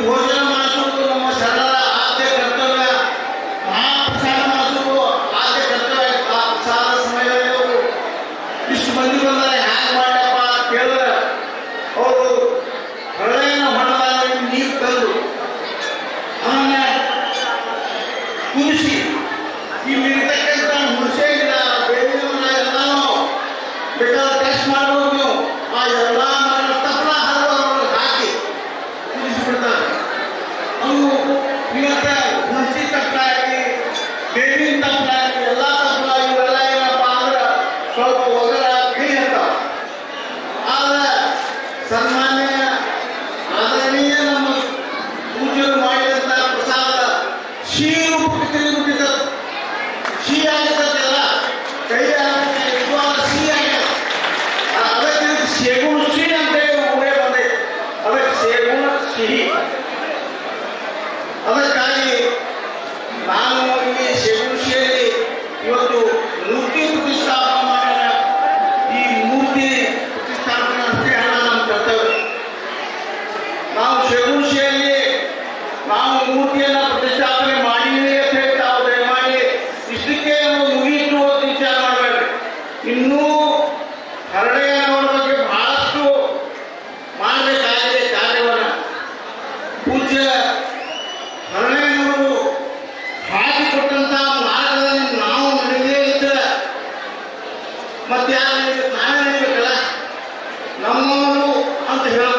ಭೋಜನ ಮಾಡಿಸುವುದು ನಮ್ಮ ಶರಣರ ಆದ್ಯ ಕರ್ತವ್ಯ. ಮಹಾಪ್ರಸಾದ ಮಾಡಿಸುವುದು ಆದ್ಯ ಕರ್ತವ್ಯ. ಆ ಪ್ರಸಾದ ಸಮಯದಲ್ಲಿ ಅವರು ಇಷ್ಟು ಮಂದಿ ಬಂದರೆ ಹ್ಯಾಂಗ್ ಮಾಡ್ಯಪ್ಪ ಅಂತ ಕೇಳಿದ್ರೆ ಅವರು ಹರಳಯ್ಯನ ಹೊಂಡದಲ್ಲಿ ನೀರು ತಂದು ಅವನ್ನ ಕುದಿಸಿ ಇಲ್ಲಿರ್ತಕ್ಕಂಥ ಹುಣಸೆ ಗಿಡ, ಬೇವಿನ ಮರ ಎಲ್ಲಾನು ಬೇಕಾದ್ರೆ ಟೆಸ್ಟ್ ಮಾಡ್ಬೋದು ನೀವು. ಆ ಎಲ್ಲ ಮರ ತಪ್ಪಲ ಹರಿದು ಅವ್ರಿಗೆ ಹಾಕಿ ಕುದಿಸಿಬಿಡ್ತಾರೆ. ಅವು ಇವತ್ತು ಹುಣಸಿ ತಪ್ಪಲಾಗಿ, ಬೇವಿನ ತಪ್ಪಲಾಗಿ, ಎಲ್ಲ ತಪ್ಪಲ ಇವೆಲ್ಲ ಏನಪ್ಪ ಅಂದ್ರೆ ಸ್ವಲ್ಪ ಒಗರ ಗಿಳಿ ಅಂತಾವ. ಆದ್ರೆ ಸನ್ಮಾನ್ಯ ಆದರಣೀಯ ನಮ್ಮ ಪೂಜ್ಯರು ಮಾಡಿದಂಥ ಪ್ರಸಾದ ಸಿಹಿ ರೂಪಕ್ಕೆ ತಿರುಗಿಬಿಟ್ಟಿದ್ದ. ಸಿಹಿ ಆಗಿದ್ದಲ್ಲ, ಕೈ ನಿಜವಾದ ಸಿಹಿ ಆಗಿದೆ. ಅದಕ್ಕೆ ಸೇಗುಣ ಸಿಹಿ ಅಂತೇಳಿ ಊರೇ ಬಂದೈತೆ. ಅದಕ್ಕೆ ಸೇಗುಣ ಸಿಹಿ. ಅದಕ್ಕಾಗಿ ನಾನು ಇಲ್ಲಿ ಸೇಗುಣಸಿಯಲ್ಲಿ ಇವತ್ತು ಮೂರ್ತಿ ಪ್ರತಿಷ್ಠಾಪನೆ ಮಾಡ್ಯಾರ. ಈ ಮೂರ್ತಿ ಪ್ರತಿಷ್ಠಾಪನೆ ಅಷ್ಟೇ ಅಲ್ಲ ನಮ್ಮ ಕರ್ತವ್ಯ. ನಾವು ಸೇಗುಣಸಿಯಲ್ಲಿ ನಾವು ಮೂರ್ತಿಯನ್ನು ಪ್ರತಿಷ್ಠಾಪನೆ ಮಾಡಿವಿ ಅಂತ ಹೇಳಿ ತಾವು ದಯಮಾಡಿ ಇಷ್ಟಕ್ಕೆ ಮುಗಿಯಿತು ಅಂತ ವಿಚಾರ ಮಾಡಬೇಡ್ರಿ. ಇನ್ನೂ ಹರಳಯ್ಯನವರ ಬಗ್ಗೆ ಬಹಳಷ್ಟು ಮಾಡಬೇಕಾಗಿದೆ ಕಾರ್ಯವನ್ನು. ಪೂಜ್ಯ ಹರಳಯ್ಯನವರು ಹಾಕಿಕೊಟ್ಟಂತ ಮಾರ್ಗದಲ್ಲಿ ನಾವು ನಡೆದೇ ಇದ್ದರೆ ಮತ್ತೆ ಯಾರು ನಾವೇ ನಡೀಬೇಕಲ್ಲ. ನಮ್ಮವರು ಅಂತ ಹೇಳ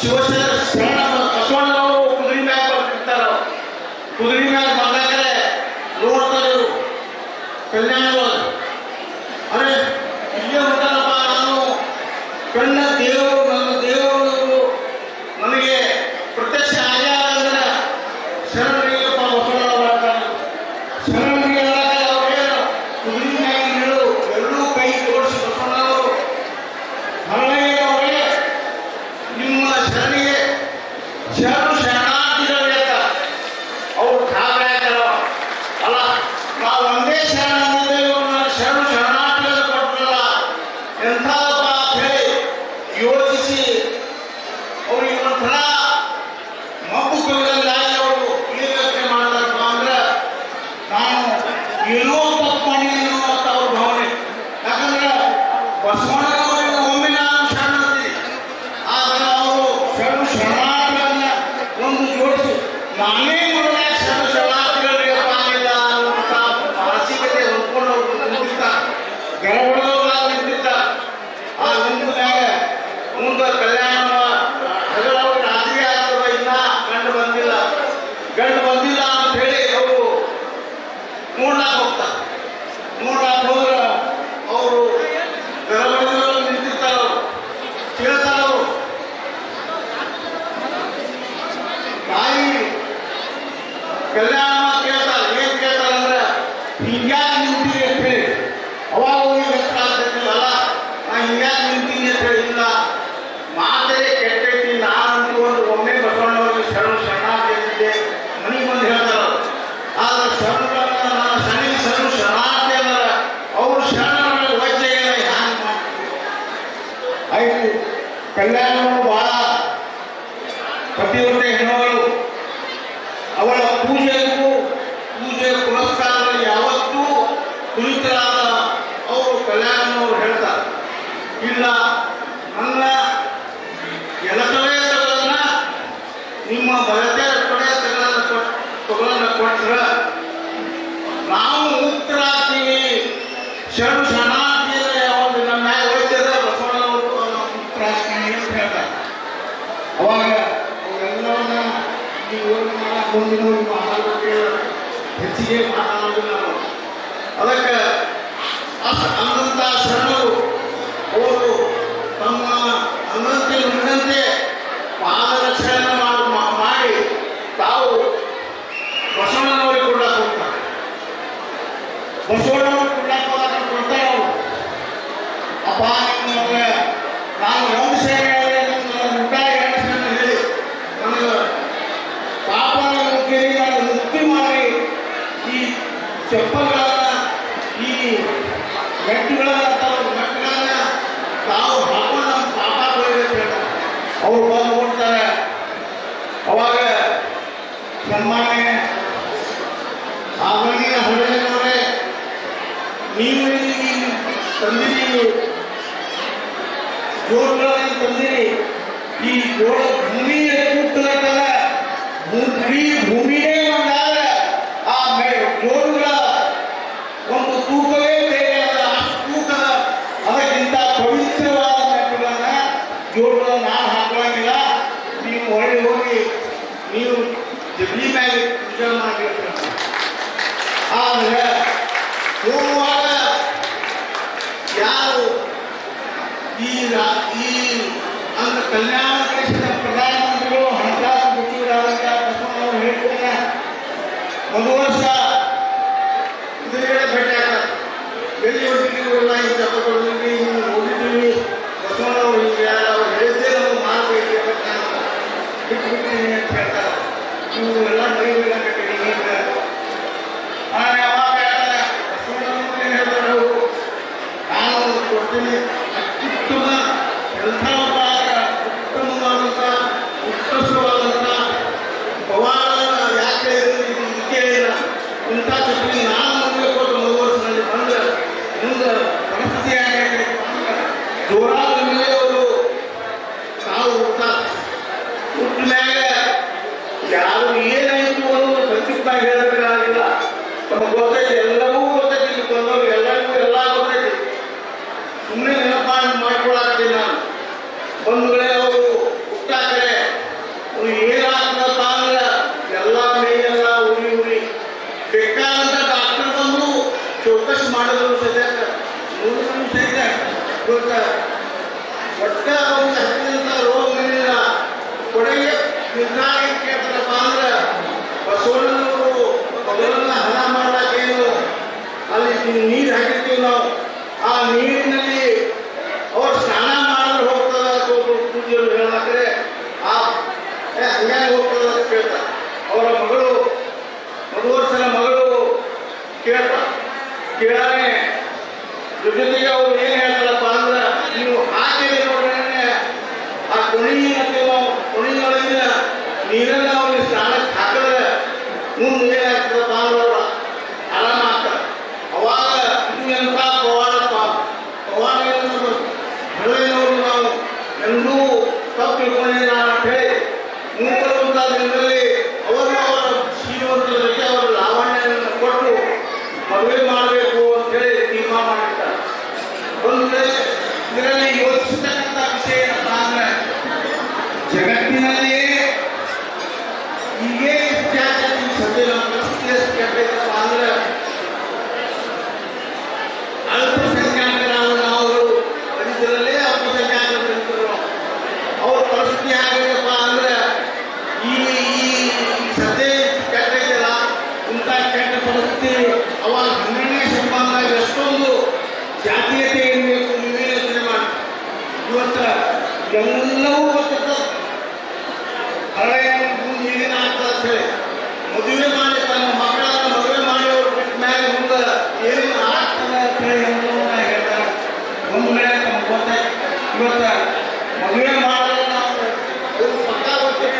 ಶಿವಶರಣ ಬಸವಣ್ಣನವರು ಕುದುರೆ ಮ್ಯಾಗ ಬರ್ತಿರ್ತಾರ. ಕುದುರೆ ಮ್ಯಾಗ ಬಂದಾಗಲೇ ನೋಡ್ತಾರೆ ಇವರು ಕಲ್ಯಾಣಗಳು. ಅರೆ ಇಲ್ಲೇ ಉಂಟಾರಪ್ಪ, ನಾನು ಕಣ್ಣ ದೇವರು, ನನ್ನ ದೇವರು ನನಗೆ ಪ್ರತ್ಯಕ್ಷ ಆಗ್ಯಾರ ಅಂದ್ರೆ ಶರಣರಿಗಪ್ಪ ಬಸವಣ್ಣನವರು ಮಾಡ್ತಾರೆ. ಶರಣರಿಗೆ ಅವ್ರಿಗೆ ಕುದುರೆ ಮ್ಯಾಗ ನೀಡು ಎರಡೂ ಕೈ ತೋರಿಸಿ ಬಸವಣ್ಣನವರು ಹರಳೆಯ ಅವರೇ ನಿಮ್ಮ ಶರಣಿಗೆ ಶರಣು ಶರಣಾರ್ಥಿಗಳಾಗ ಅವ್ರು ಕಾವ್ಯಾಕರ ಅಲ್ಲ, ನಾವು ಒಂದೇ ಶರಣ ಶರಣು ಶರಣಾರ್ಥಿಗಳು ಕೊಟ್ಟಲ್ಲ ಎಂಥದಪ್ಪ ಅಂತ ಹೇಳಿ ಯೋಚಿಸಿ ಅವ್ರಿಗೆ ಒಂಥರ ಮಬ್ಬು ಕವಿದಂಗಾಗಿ ಅವರು ಯೋಚನೆ ಮಾಡ್ತಾರಪ್ಪ ಅಂದ್ರೆ ನಾನು ಏನೋ ತಪ್ಪು ಮಾಡಿದ್ದೀನಿ ಅಂತ ಅವ್ರ ಭಾವನೆ. ಯಾಕಂದ್ರೆ ಬಸವಣ್ಣನವರಿಗೆ ಒಮ್ಮೆ ನಾನು ಶರಣಾರ್ಥಿ, ಆದರೆ ಅವರು ಶರಣಾರ್ಥಿಗಳನ್ನ ಒಂದು ಜೋಡಿಸಿ ನಾನೇ ಮೊದಲೇ ಶರಣಾರ್ಥಿಗಳಿಗೆ ಪಾಲಿಲ್ಲ ಅನ್ನುವಂಥ ಮಾನಸಿಕತೆ ಹೊಂದ್ಕೊಂಡು ಅವರು ನಿಂತಿರ್ತಾರೆ. ಗರ್ಭದಲ್ಲಿ ನಿಂತಿರ್ತಾರೆ. ಆ ನಿಂತಾಗ ಮುಂದೆ ಕಲ್ಯಾಣ ಹೆಗಲವ್ರ ರಾಜಕೀಯ ಆಗ್ತದ, ಇನ್ನ ಗಂಡು ಬಂದಿಲ್ಲ ಅಂತ ಹೇಳಿ ಅವರು ನೋಡ್ಲಾಕ ಹೋಗ್ತಾರೆ. ನೋಡ್ಲಾಕ ಹೋದ್ರೆ ಅವರು ಗರ್ಭದಲ್ಲಿ ನಿಂತಿರ್ತಾರೆ. ಅವರು ಕೇಳ್ತಾರೆ, ಅವರು ತಾಯಿ ಕಲ್ಯಾಣ ಕೇಳ್ತಾರೆ. ಏನ್ ಕೇಳ್ತಾರೆ ಅಂದ್ರೆ ಹಿಂಗ್ಯಾಕ ನಿಂತೀನಿ ಅಂತ ಹೇಳಿ. ಅವಾಗ ಹೋಗಿ ಗೊತ್ತಾಗ್ತಿಲ್ಲ, ನಾ ಹಿಂಗ್ಯಾಕ ನಿಂತೀನಿ ಅಂತ ಹೇಳಿ. ಇಲ್ಲ, ಮಾತೇ ಕೆಟ್ಟೈತಿ, ನಾನಂತೂ ಒಂದು ಒಮ್ಮೆ ಬಸವಣ್ಣವ್ರಿಗೆ ಶರಣಾರ್ಥಿ ಮನೆಗೆ ಬಂದು ಹೇಳ್ತಾರೆ. ಆದ್ರೆ ಶರಣಗಳನ್ನ ನನ್ನ ಶರಣು ಶರಣಾರ್ಥಿ ಅಂದ್ರೆ ಅವರು ಶರಣರ ವಜ್ಜೆಯನ್ನು ಹ್ಯಾಂಗ್ ಮಾಡ್ತಾರೆ. ಆಯ್ತು, ಕಲ್ಯಾಣವರು ಬಹಳ ಪತಿವ್ರತೆ ಹೆಣ್ಣವರು. ಅವಳ ಪೂಜೆ ಪುರಸ್ಕಾರದಲ್ಲಿ ಯಾವತ್ತೂ ಕುರಿತರಾದ ಅವರು ಕಲ್ಯಾಣವರು ಹೇಳ್ತಾರೆ, ಇಲ್ಲ ನನ್ನ ಎಲಕವೇ ತಗೊಳ್ಳೋದನ್ನ ನಿಮ್ಮ ಬರತೆ ಕಡೆ ತಗೊಳ್ಳೋದನ್ನ ಕೊಟ್ಟರೆ ನಾವು ಮುಕ್ತರಾಗ್ತೀವಿ. ಶರಣು ಶರಣಾರ್ಥಿಯಲ್ಲಿ ಯಾವುದು ನಮ್ಮ ಮ್ಯಾಗ ಹೋಯ್ತದ ಬಸವಣ್ಣನವರು ಮುಕ್ತರಾಗ್ತೀವಿ ಅಂತ ಹೇಳ್ತಾರೆ. ಅವಾಗ ಅವೆಲ್ಲವನ್ನ ನೀವು ಮುಂದಿನ ಮಾತಾಡೋಕ್ಕೆ ಹೆಚ್ಚಿಗೆ ಮಾತಾಡೋದಿಲ್ಲ ನಾವು. ಅದಕ್ಕೆ ಅಂದಂಥ ಶರಣರು ಅವರು ತಮ್ಮ ಅನ್ನಂತೆ ನುಡಿದಂತೆ ಪಾದರಕ್ಷಣೆ ಮಾಡಿ ತಾವು ಬಸವಣ್ಣನವರಿಗೆ ಕೊಡ್ಲಾಕ ಹೋಗ್ತಾರೆ. ಬಸವಣ್ಣನವ್ರಿಗೆ ಕೊಡ್ಲಾಕ ಹೋದಾಗ ಕೊಡ್ತಾರೆ ಅವರು. ಅಪ್ಪ ನಿಮ್ಗೆ ನಾನು ಒಂದು ಸೇವೆ ಊಟ ಎರಡು ಸೇವೆ ಹೇಳಿ ನನಗೆ ಪಾಪ ಕೇಳಿ ನಾನು ಮುಕ್ತಿ ಮಾಡಿ ಈ ಚಪ್ಪಲ್ಗಳನ್ನ ಈ ಮೆಟ್ಟುಗಳನ್ನ ತಾವು ಹಾಕೊಂಡು ನಮ್ಮ ಪಾಪ ಕೊಡಬೇಕು ಹೇಳ್ತಾರೆ. ಅವ್ರು ಬಂದು ನೋಡ್ತಾರೆ. ಅವಾಗ ಸನ್ಮಾನ್ಯ ಆದರಣೀಯ ಹೊರಗಿನವರೇ, ನೀವು ತಂದಿರಿ ಜೋಡಗಳನ್ನು ತಂದಿರಿ. ಈ ಜೋಡ ಭೂಮಿ ಕೂಟದ ಭೂಮಿಯೇ ಒಂದಾದ ಆ ಜೋಡುಗಳ ಒಂದು ತೂಕವೇ ಬೇರೆ ಅದ. ಅಷ್ಟು ತೂಕದ ಅದಕ್ಕಿಂತ ಪವಿತ್ರವಾದ ಮೆಟ್ಟುಗಳನ್ನ ಜೋಡುಗಳನ್ನ ನಾನು ಹಾಕುವಂಗಿಲ್ಲ. ನೀವು ಹೊರಗೆ ಹೋಗಿ ನೀವು ಜಗಲಿ ಮ್ಯಾಲೆ ಪೂಜೆ ಮಾಡಿರ್ತಾರೆ. ಆದರೆ ಹೋಗುವಾಗ ಯಾರು ಈ ಅಂದ್ರೆ ಕಲ್ಯಾಣ ದೇಶದ ಪ್ರಧಾನಮಂತ್ರಿಗಳು ಹಣಕಾಸು ಸಚಿವರಾದಂಥ ಬಸವಣ್ಣವರು ಹೇಳ್ತಾರೆ, ಒಂದು ವರ್ಷ ಎದುರುಗಡೆ ಭೇಟಿ ಆಗ್ತಾರೆ. ಎಲ್ಲಿ ಹೊಂದಿದ್ದೀವಿಲ್ಲ, ಈ ಚಪ್ಪಗಳಿದ್ದೀವಿ, ನೀವು ಹೋಗಿದ್ದೀವಿ, ಬಸವಣ್ಣವರು ಹೀಗೆ ಅವ್ರು ಹೇಳಿದ್ದೇ ನಾವು ಮಾಡಬೇಕು ಅಂತ ಬಿಟ್ಟು ಬಿಡ್ತೀನಿ ಅಂತ ಹೇಳ್ತಾರೆ. ನೀವು ಎಲ್ಲ ಮೈಗೆಲ್ಲ ಕಟ್ಟಿದ್ದೀವಿ ಅಂತ ಯಾವಾಗ ಹೇಳ್ತಾರೆ. ಬಸವಣ್ಣವರು ಏನು ಹೇಳ್ತಾರೆ, ಅವರು ನಾನು ಕೊಡ್ತೀನಿ ಅತ್ಯುತ್ತಮ ಉತ್ತಮವಾದಂಥ ಉತ್ಕೃಷ್ಟವಾದಂಥ ಪವಾಡನ ಯಾಕೆ ಕೇಳಿಲ್ಲ ಇಂಥ ಚಪ್ಪಲಿ ನಾನು ಮುಂದೆ ಕೊಟ್ಟು 3 ವರ್ಷದಲ್ಲಿ ಬಂದು ಮುಂದೆ ಪರಿಸ್ಥಿತಿ ಆಗೈತೆ ಜೋರಾದ ಮೇಲೆ ಅವರು ನಾವು ಹುಟ್ಟ ಮ್ಯಾಗ ಯಾರು ಏನಾಯಿತು ಅನ್ನೋದು ಸಂಕ್ಷಿಪ್ತವಾಗಿ ಹೇಳಬೇಕಾಗಿಲ್ಲ. ನಮಗೆ ಗೊತ್ತೈತಿ, ಎಲ್ಲವೂ ಗೊತ್ತೈತಿ, ಬಂದವರು ಎಲ್ಲರಿಗೂ ಎಲ್ಲ ಗೊತ್ತೈತಿ. ಸುಮ್ಮನೆ ನೆನಪಾಗಿ ಮಾಡ್ಕೊಳತ್ತೀನಿ ನಾನು. ಒಂದು ವೇಳೆ ಅವರು ಹುಟ್ಟಾಕರೆ ಒಟ್ಟ ಅವ್ರಿಗೆ ಹತ್ತಿದಂಥ ರೋಗಗಳಿಂದ ಕೊನೆಗೆ ನಿರ್ಧಾರ ಕೇಳ್ತಾರಪ್ಪ ಅಂದ್ರೆ ಬಸವಣ್ಣನವರು ಮೊದಲನ್ನ ಹಣ ಮಾಡಲಾಕೇನು ಅಲ್ಲಿ ನೀರು ಹಾಕಿರ್ತೀವಿ ನಾವು, ಆ ನೀರಿನಲ್ಲಿ ಅವ್ರು ಸ್ನಾನ ಮಾಡಲು ಹೋಗ್ತದ ಪೂಜೆಯರು ಹೇಳಾಕ್ರೆ ಆ ಹಂಗಾಗಿ ಹೋಗ್ತದ ಅಂತ ಕೇಳ್ತಾರೆ. ಅವರ ಮಗಳು ವರ್ಷದ ಮಗಳು ಕೇಳಾನೆ ಜೊತೆಗೆ ಅವ್ರು ಏನು ಹೇಳ್ತಾರಪ್ಪ ಅಂದ್ರೆ ನೀವು ಹಾಕಿದ್ರೆ ನೋಡ್ರೆ ಆ ಕೊಣಿಯೊಳಗಿನ ನೀರನ್ನು ಅವ್ರಿಗೆ ಸ್ನಾನಕ್ಕೆ ಹಾಕಿದ್ರೆ ಮುಂದೆ ಏನಾಗ್ತದಪ್ಪ ಅಂದ್ರೆ ಆರಾಮ ಆಗ್ತಾರೆ. ಅವಾಗ ಇದು ಎಂಥ ಪವಾಡ ಹಳೆಯವರು ನಾವು ಎಂದೂ ತಪ್ಪು ತಿಳ್ಕೊಂಡಿಲ್ಲ ಅಂತ ಹೇಳಿ ಮುಂಬರುವಂಥ ದಿನದಲ್ಲಿ ಅವರ ಶ್ರೀಮಂತರ ಜೊತೆ ಅವರ ಲಾವಣ್ಯವನ್ನು ಕೊಟ್ಟು ಮದುವೆ ಮಾಡಬೇಕು ಅಂತೇಳಿ ತೀರ್ಮಾನ ಮಾಡಿರ್ತಾರೆ. ಒಂದು ಇದರಲ್ಲಿ ಯೋಚಿಸತಕ್ಕಂಥ ವಿಷಯ ಏನಪ್ಪ ಅಂದ್ರೆ ಜಗತ್ತಿನಲ್ಲಿಯೇ ಹೀಗೆ ಸದ್ಯ ನಮ್ಮ ಪರಿಸ್ಥಿತಿ ಎಷ್ಟು ಕೆಟ್ಟೈತಪ್ಪ ಅಂದ್ರೆ ಅಲ್ಪಸಂಖ್ಯಾತರಾದ ನಾವು ಪರಿಸರಲ್ಲೇ ಅಲ್ಪಸಂಖ್ಯಾತರು ಅವ್ರ ಪರಿಸ್ಥಿತಿ ಆಗಬೇಕಪ್ಪ ಅಂದ್ರೆ ಈ ಸದ್ಯ ಕೆಟ್ಟೈತಲ್ಲ ಇಂಥ ಕೆಟ್ಟ ಪರಿಸ್ಥಿತಿ ಅವಾಗ 12ನೇ ಶತಮಾನದಾಗ ಎಷ್ಟೊಂದು ಜಾತೀಯತೆ ಇರಬೇಕು ನೀವೇ ಯೋಚನೆ ಮಾಡಿ. ಇವತ್ತು ಎಲ್ಲವೂ ಗೊತ್ತಿರ್ತದೆ ಹಳೆಯ ಈಗಿನ ಆಗ್ತದೆ ಅಂತ ಹೇಳಿ ಮದುವೆ ಮಾಡಿ ತನ್ನ ಮಕ್ಕಳನ್ನ ಮದುವೆ ಮಾಡಿ ಅವ್ರು ಬಿಟ್ಟ ಮೇಲೆ ಮುಂದೆ ಏನೇನು ಆಗ್ತದೆ ಅಂತ ಹೇಳಿ ಎಲ್ಲವನ್ನ ಹೇಳ್ತಾರೆ. ಒಮ್ಮೆ ತಮ್ಗೆ ಗೊತ್ತಾಯ್ತು ಇವತ್ತು ಮದುವೆ ಮಾಡಲು ನಾವು ಪಕ್ಕ ಗೊತ್ತಿಲ್ಲ,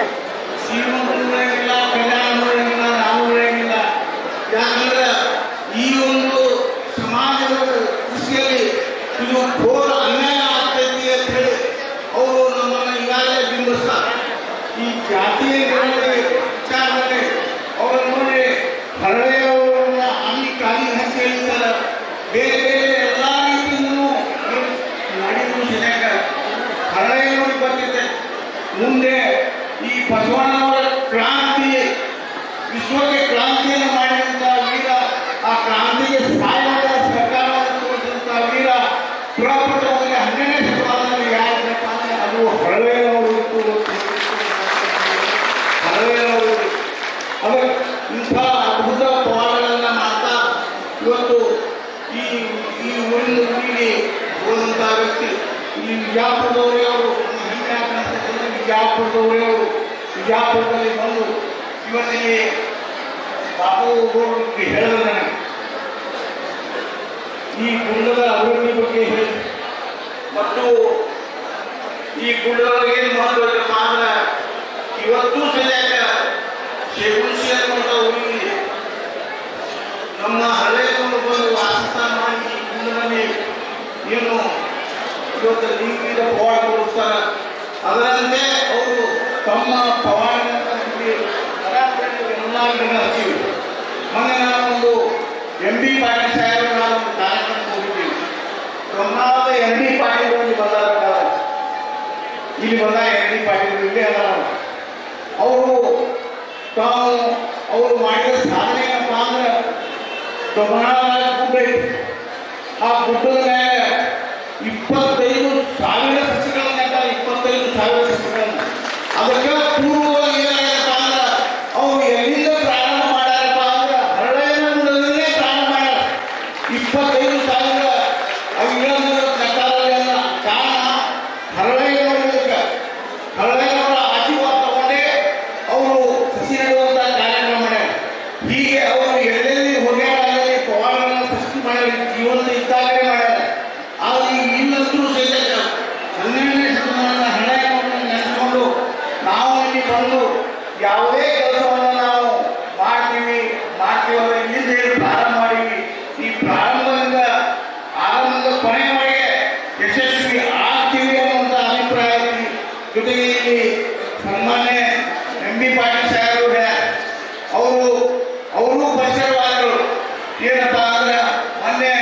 ಶ್ರೀಮಂತರು ಉಳಿಯಂಗಿಲ್ಲ, ಕಲ್ಯಾಣ ಉಳಿಯಂಗಿಲ್ಲ, ನಾವು ಉಳಿಯಂಗಿಲ್ಲ. ಯಾಕಂದ್ರೆ ಈ ಒಂದು ಸಮಾಜದ ಕೃಷಿಯಲ್ಲಿ ಇದು ಘೋರ ಅನ್ಯಾಯ ಆಗ್ತೈತಿ ಅಂತ ಹೇಳಿ ಅವರು ನಮ್ಮನ್ನು ಈಗಾಗಲೇ ಬಿಂಬಿಸ್ತಾರೆ. ಈ ಜಾತಿಯ ವಿಚಾರದಲ್ಲಿ ಅವರು ನೋಡಿ ಹರಳೆಯವರನ್ನ ಕಾಲಿ ಹಂಚಿ ಹೇಳಿದ್ದಾರೆ. ಬೇರೆ ಬೇರೆ ಎಲ್ಲ ರೀತಿಯಿಂದಲೂ ಮಾಡಿದ್ರು ಜನಕ ಹರಳೆಯವರಿಗೆ ಬಂದಿದೆ. ಮುಂದೆ ಈ ಬಸವಣ್ಣನವರ ಕ್ರಾಂತಿ ವಿಶ್ವಕ್ಕೆ ಕ್ರಾಂತಿಯನ್ನು ಮಾಡಿದಂಥ ವೀರ, ಆ ಕ್ರಾಂತಿಗೆ ಸಾಯದ ಸರ್ಕಾರವನ್ನು ತೋರಿಸಿದಂಥ ವೀರ ಪ್ರಪ್ರಥಮವಾಗಿ 12ನೇ ಶತಮಾನದಲ್ಲಿ ಯಾರಪ್ಪ ಅಂದರೆ ಅದು ಹರಳೆಯವರು. ಅದು ಇಂಥ ಅದ್ಭುತ ಪವಾಡಗಳನ್ನು ಮಾಡ್ತಾ ಇವತ್ತು ಈ ಊರಿಗೆ ಹೋದಂಥ ವ್ಯಕ್ತಿ ಈ ವಿಜಾಪುರದವರೇ ಅವರು ಹೆಮ್ಮೆ ಆಗ್ತಕ್ಕಂಥ ವಿಜಾಪುರದವರೇ ಅವರು ವಿಜಾಪುರದಲ್ಲಿ ಬಂದು ಇವತ್ತಿಗೆ ಬಾಬು ಗೌಡರಿಗೆ ಹೇಳಿದ ನನಗೆ ಈ ಕುಂಡದ ಅಭಿವೃದ್ಧಿ ಬಗ್ಗೆ ಹೇಳಿ ಮತ್ತು ಈ ಕುಂಡದೊಳಗೆ ಏನು ಮಹತ್ವ ಇದೆಯಪ್ಪ ಅಂದ್ರೆ ಇವತ್ತು ಸದ್ಯಕ್ಕೆ ಶೇಗುಣಸಿ ಅನ್ನುವಂಥ ಊರಿಗೆ ನಮ್ಮ ಹಳೆಯವರು ಬಂದು ವಾಸಸ್ಥಾನ ಮಾಡಿ ಈ ಕುಂಡದಲ್ಲಿ ಏನು ಇವತ್ತು ನೀರಿನ ಪವಾಡ ಕೊಡಿಸ್ತಾರೆ. ಅದರಂತೆ ಅವರು ತಮ್ಮ ಪವಾಡಗಳನ್ನು ಎಲ್ಲ ಹಚ್ಚಿವಿ. ಮೊನ್ನೆ ನಾವೊಂದು MB ಪಾಟೀಲ್ ಸಾಹೇಬರು ನಾವೊಂದು ಕಾರ್ಯಕ್ರಮಕ್ಕೆ ಹೋಗಿದ್ದೀವಿ. ಗಮನಾದ MB ಪಾಟೀಲ್ ಬಂದಾಗ ಇಲ್ಲಿ ಬಂದಾಗ MB ಪಾಟೀಲ್ ಇಲ್ಲೇ ಅದ ಅವರು ಮಾಡಿದ ಸಾಧನೆ ಏನಪ್ಪ ಅಂದ್ರೆ ಗಮನಾದ ಗುಡ್ಡ ಐತಿ. ಆ ಗುಡ್ಡದ ಮೇಲೆ 25,000 ಸಸಿಗಳನ್ನು ನೆಟ್ಟಾರೆ. 25,000 ಸಸಿಗಳನ್ನು. ಅದಕ್ಕೆ ಪೂರ್ವವಾಗಿ ಏನಾಗಪ್ಪ ಅಂದ್ರೆ ಅವ್ರು ಎಲ್ಲಿಂದ ಪ್ರಾರಂಭ ಮಾಡ್ಯಾರಪ್ಪ ಅಂದ್ರೆ ಹರಳೆಯನಲ್ಲೇ ಪ್ರಾರಂಭ ಮಾಡ್ಯಾರ. 25,000 ಅವಿಗಳನ್ನು ನೆಟ್ಟಾರಲ್ಲ. ಕಾರಣ ಹರಳೆಯನವರಿಗೆ ಹರಳೆಯನವರ ಆಶೀರ್ವಾದ ತಗೊಂಡೇ ಅವರು ಸಸಿ ನೆಡುವಂಥ ಕಾರ್ಯಕ್ರಮ ಮಾಡ್ಯಾರ. ಹೀಗೆ ಅವರು ಎಲ್ಲೆಲ್ಲಿ ಹೊಗೆಗಳಲ್ಲಿ ಪವಾಡಗಳನ್ನು ಸೃಷ್ಟಿ ಮಾಡ್ಯಾರ. ಜೀವನದ ಇದ್ದಾಗಲೇ ಮಾಡ್ಯಾರ. ಆದರೆ ಇನ್ನಂತರೂ ಸಹಿತ 12ನೇ ಶತಮಾನದ ಹಳೆಯವನ್ನು ನೆನೆಸ್ಕೊಂಡು ನಾವು ಇಲ್ಲಿ ಬಂದು ಯಾವುದೇ ಕೆಲಸವನ್ನು ನಾವು ಮಾಡ್ತೀವಲ್ಲ ಇಲ್ಲಿಂದ ಹೇಳಿ ಪ್ರಾರಂಭ ಮಾಡೀವಿ. ಈ ಪ್ರಾರಂಭದಿಂದ ಆರಂಭದ ಕೊನೆಯವರೆಗೆ ಯಶಸ್ವಿ ಆಗ್ತೀವಿ ಅನ್ನುವಂಥ ಅಭಿಪ್ರಾಯ ಐತಿ. ಜೊತೆಗೆ ಇಲ್ಲಿ ಸನ್ಮಾನ್ಯ MB ಪಾಟೀಲ್ ಸಾಹೇಬರು ಅವರು ಪರಿಸರವಾದಿಗಳು. ಏನಪ್ಪ ಅಂದ್ರೆ ಮೊನ್ನೆ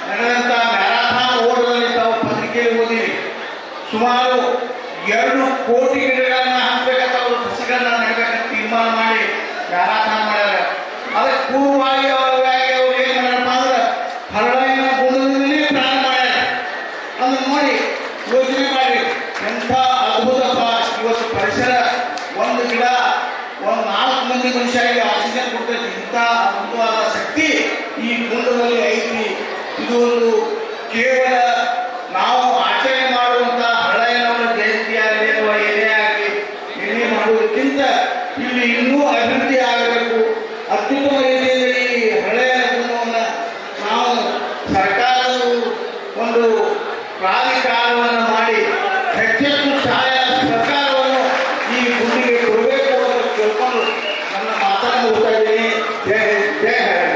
ನಡೆದಂಥ ಮ್ಯಾರಾಥಾನ್ ಓಟದಲ್ಲಿ ತಾವು ಪತ್ರಿಕೆಯಲ್ಲಿ ಓದಿರಿ. ಸುಮಾರು 2 ಕೋಟಿ ಗಿಡಗಳನ್ನು ಹಾಕಬೇಕಂತ ಅವರು ಸಸಿಗಳನ್ನ ನೆಡಬೇಕಂತ ತೀರ್ಮಾನ ಮಾಡಿ ಮ್ಯಾರಾಥಾನ್ ಮಾಡ್ಯಾರ. ಅದಕ್ಕೆ ಪೂರ್ವವಾಗಿ ಅವ್ರು ಏನು ಮಾಡ್ಯಾರಪ್ಪ ಅಂದ್ರೆ ಹರಳೆಯನ ಗುಂಡದಲ್ಲಿ ಪ್ರಾರಂಭ ಮಾಡ್ಯಾರ. ಅದನ್ನು ನೋಡಿ ಯೋಚನೆ ಮಾಡಿ ಮಂದಿ ಮನುಷ್ಯರಿಗೆ ಆಕ್ಸಿಜನ್ ಕೊಡ್ತೈತಿ. ಇಂಥ ಅದ್ಭುತವಾದ ಶಕ್ತಿ ಈ ಕುಂಡದಲ್ಲಿ ಐತಿ. ಇದು ಒಂದು ಕೇವಲ ನಾವು ಆಚರಣೆ ಮಾಡುವಂಥ ಹಳೆಯನವರ ಜಯಂತಿಯಾಗಲಿ ಅಥವಾ ಏನೇ ಆಗಲಿ ಏನೇ ಮಾಡುವುದಕ್ಕಿಂತ ಇಲ್ಲಿ ಇನ್ನೂ ಅಭಿವೃದ್ಧಿ ಆಗಬೇಕು. ಅತ್ಯುತ್ತಮ ರೀತಿಯಲ್ಲಿ ಈ ಹಳೆಯ ಕುಂಡವನ್ನು ನಾವು ಸರ್ಕಾರವು ಒಂದು ಪ್ರಾಧಿಕಾರವನ್ನು ಮಾಡಿ ಹೆಚ್ಚೆಚ್ಚು ಸಹಾಯ ಸರ್ಕಾರವನ್ನು ಈ ಗುಂಡಿಗೆ ಕೊಡಬೇಕು ಅಂತ ಕೇಳ್ಕೊಂಡು ನನ್ನ ಮಾತನ್ನು ಮುಗಿಸ್ತಾ ಇದ್ದೀನಿ. ಜಯ ಹಿಂದ್, ಜಯ ಹರಿಯಾಣ.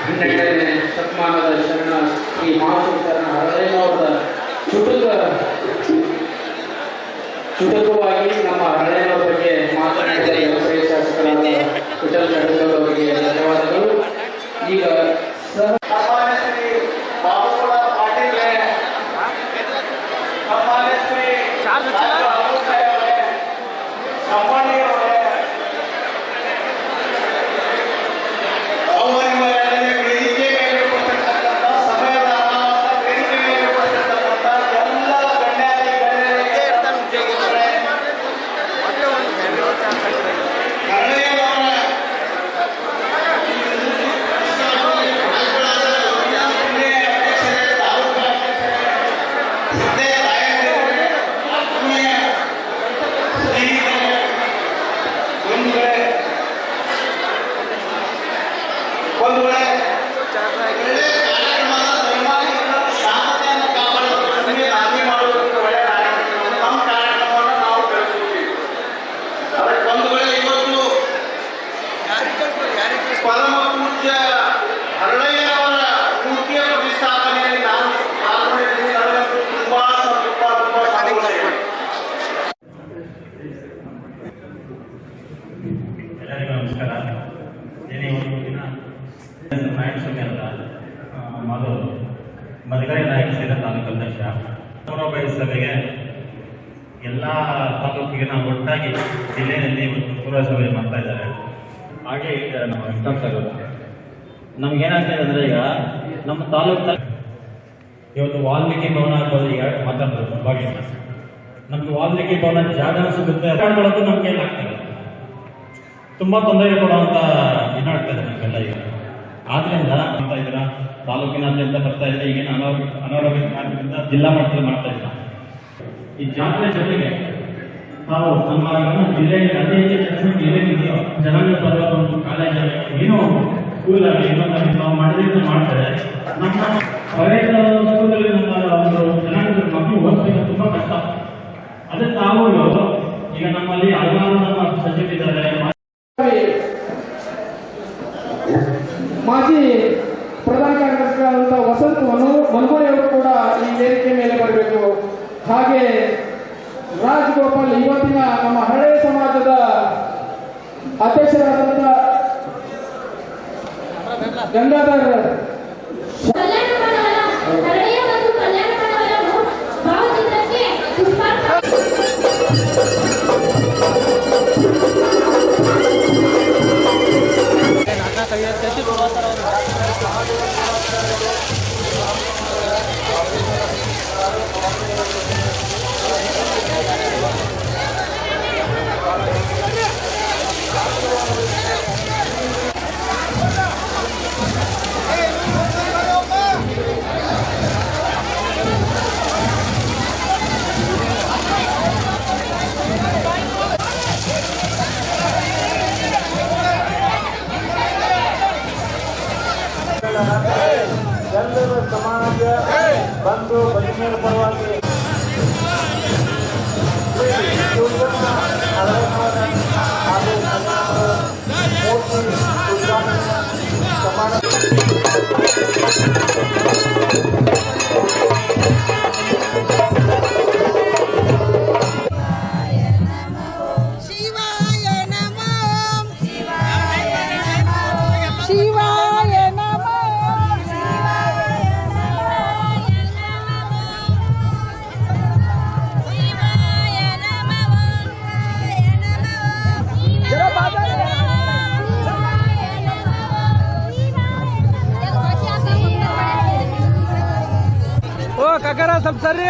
12ನೇ ಶತಮಾನದ ಶರಣ ಶ್ರೀ ಮಹಾಶಿವ ಶರಣ ಹರಳಯ್ಯನವರ ಚುಟುಕವಾಗಿ ನಮ್ಮ ಹರಳಯ್ಯನವರ ಬಗ್ಗೆ ಮಾತನಾಡಿದ ವ್ಯವಸಾಯ ಶಾಸಕರಾದ ವಿಠಲ್ ಖಂಡೇಗೌಡ ಅವರಿಗೆ ಧನ್ಯವಾದಗಳು. ಈಗ ಸನ್ಮಾನ್ಯ ಶ್ರೀ ಬಾಬುಗೌಡ ಪಾಟೀಲ್ ಸನ್ಮಾನ್ಯ ಶ್ರೀ ರಾಜು ಅಮೃತಸಾಯಿ ಅವರೇ, ಸಂಪಣ್ಣಿ ಅವರೇ, ಅವರಿವರೆಲ್ಲರಿಗೆ ವೇದಿಕೆ ಮೇಲೆ ಬರ್ತಕ್ಕಂಥ ಸಮಯದ ಅಭಾವದ ವೇದಿಕೆ ಮೇಲೆ ಬರ್ತಕ್ಕಂಥ ಎಲ್ಲ ಗಣ್ಯಾತಿ ಗಣ್ಯರಿಗೆ ಒಂದು ವೇಳೆ ಒಳ್ಳೆ ಕಾರ್ಯಕ್ರಮದ ಧರ್ಮಾಧಿಕಾರ ಶಾಂತತೆಯನ್ನು ಕಾಪಾಡುವುದಕ್ಕೆ ಹಾನಿ ಮಾಡುವುದಕ್ಕೆ ಒಳ್ಳೆ ಕಾರ್ಯಕ್ರಮವನ್ನು ನಮ್ಮ ಕಾರ್ಯಕ್ರಮವನ್ನು ನಾವು ಬೆಳೆಸುತ್ತೀವಿ. ಅದಕ್ಕೆ ಒಂದು ವೇಳೆ ಇವತ್ತು ಪರಮ ಪೂಜ್ಯ ಹರಳಯ್ಯನವರ ಮೂರ್ತಿಯ ಪ್ರತಿಷ್ಠಾಪನೆಯಲ್ಲಿ ನಾನು ಪಾಲ್ಗೊಂಡಿದ್ದೀನಿ. ನನಗಂತೂ ತುಂಬಾ ಸಂತೋಷ ಇದೆ. ಎಲ್ಲರಿಗೂ ನಮಸ್ಕಾರ. ಏನೇ ಒಂದು ದಿನ ನಾಯಕ ಸ್ವಾಮಿ ಅಂತ ಮಧುಕೈ ನಾಯಕ ಸೇರಿದ ತಾಲೂಕು ಅಧ್ಯಕ್ಷ ಪೂರ್ವಭಾವಿ ಸಭೆಗೆ ಎಲ್ಲ ತಾಲೂಕಿಗೆ ನಾವು ಒಟ್ಟಾಗಿ ಜಿಲ್ಲೆಯಲ್ಲಿ ಒಂದು ಪೂರ್ವ ಸಭೆ ಮಾಡ್ತಾ ಇದ್ದಾರೆ. ಹಾಗೆ ಈಗ ನಾವು ಇಷ್ಟಾಗ್ತಾ ಇರೋದು ನಮ್ಗೇನಾಗ್ತದೆ ಅಂದರೆ, ಈಗ ನಮ್ಮ ತಾಲೂಕು ಇವತ್ತು ವಾಲ್ಮೀಕಿ ಭವನ ಆಗ್ಬೋದು, ಈಗ ಮಾತಾಡ್ಬೋದು ಬಗ್ಗೆ ನಮ್ಗೆ ವಾಲ್ಮೀಕಿ ಭವನ ಜಾಗ ಸಿಗುತ್ತೆ ಅಡ್ಡಾಡ್ಕೊಳ್ಳೋದು ನಮ್ಗೆ ಏನಾಗ್ತದೆ, ತುಂಬಾ ತೊಂದರೆ ಕೊಡುವಂತ ಇದಾಗ್ತದೆ ನಮಗೆಲ್ಲ. ಈಗ ಆದ್ರಿಂದ ಮಾಡ್ತಾ ಇದ್ದೀರ, ತಾಲೂಕಿನಾದ್ಯಂತ ಬರ್ತಾ ಇದೆ. ಈಗೇನು ಅನಾರೋಗ್ಯ ಕಾರಣದಿಂದ ಜಿಲ್ಲಾ ಮಟ್ಟದಲ್ಲಿ ಮಾಡ್ತಾ ಇಲ್ಲ. ಈ ಜಾತ್ರೆ ಜೊತೆಗೆ ನಾವು ನಮ್ಮ ಜಿಲ್ಲೆಯಲ್ಲಿ ಅತಿ ಹೆಚ್ಚು ಜನಸಂಖ್ಯೆ ಏನೇನಿದೆಯೋ ಜನಾಂಗ ಪರ್ವತ ಒಂದು ಕಾಲೇಜಲ್ಲಿ ಏನೋ ಸ್ಕೂಲಲ್ಲಿ ಇನ್ನೊಂದು ನಾವು ಮಾಡಿದ್ರೆ ಮಾಡ್ತಾರೆ. ನಮ್ಮ ಪ್ರೈವೇಟ್ ಸ್ಕೂಲಲ್ಲಿ ನಮ್ಮ ಒಂದು ಜನಾಂಗದ ಮಕ್ಕಳು ಓದ್ಬೇಕು ತುಂಬಾ ಕಷ್ಟ. ಅದಕ್ಕೆ ನಾವು ಈಗ ನಮ್ಮಲ್ಲಿ ಹಲವಾರು ನಮ್ಮ ಸಚಿವರಿದ್ದಾರೆ. ಮಾಜಿ ಪ್ರಧಾನ ಕಾರ್ಯದರ್ಶಿಗಳಾದಂಥ ವಸಂತ ಮನ್ಗೋಳಿ ಅವರು ಕೂಡ ಈ ವೇದಿಕೆ ಮೇಲೆ ಬರಬೇಕು. ಹಾಗೆ ರಾಜಗೋಪಾಲ್ ಇವತ್ತಿನ ನಮ್ಮ ಹಳೆಯ ಸಮಾಜದ ಅಧ್ಯಕ್ಷರಾದಂಥ ಗಂಗಾಧರ್ ಎಲ್ಲರ ಸಮಾಜ ಬಂದು ಬದಿಮೇಲೆ ಪರವಾಗಿ ಹಾಗೂ ಮೂರ್ತಿ ಉದ್ಘಾಟನೆ ಸಮಾನ ಕಕರ ಸ್ವಲ್ಪ ಸರ್ರಿ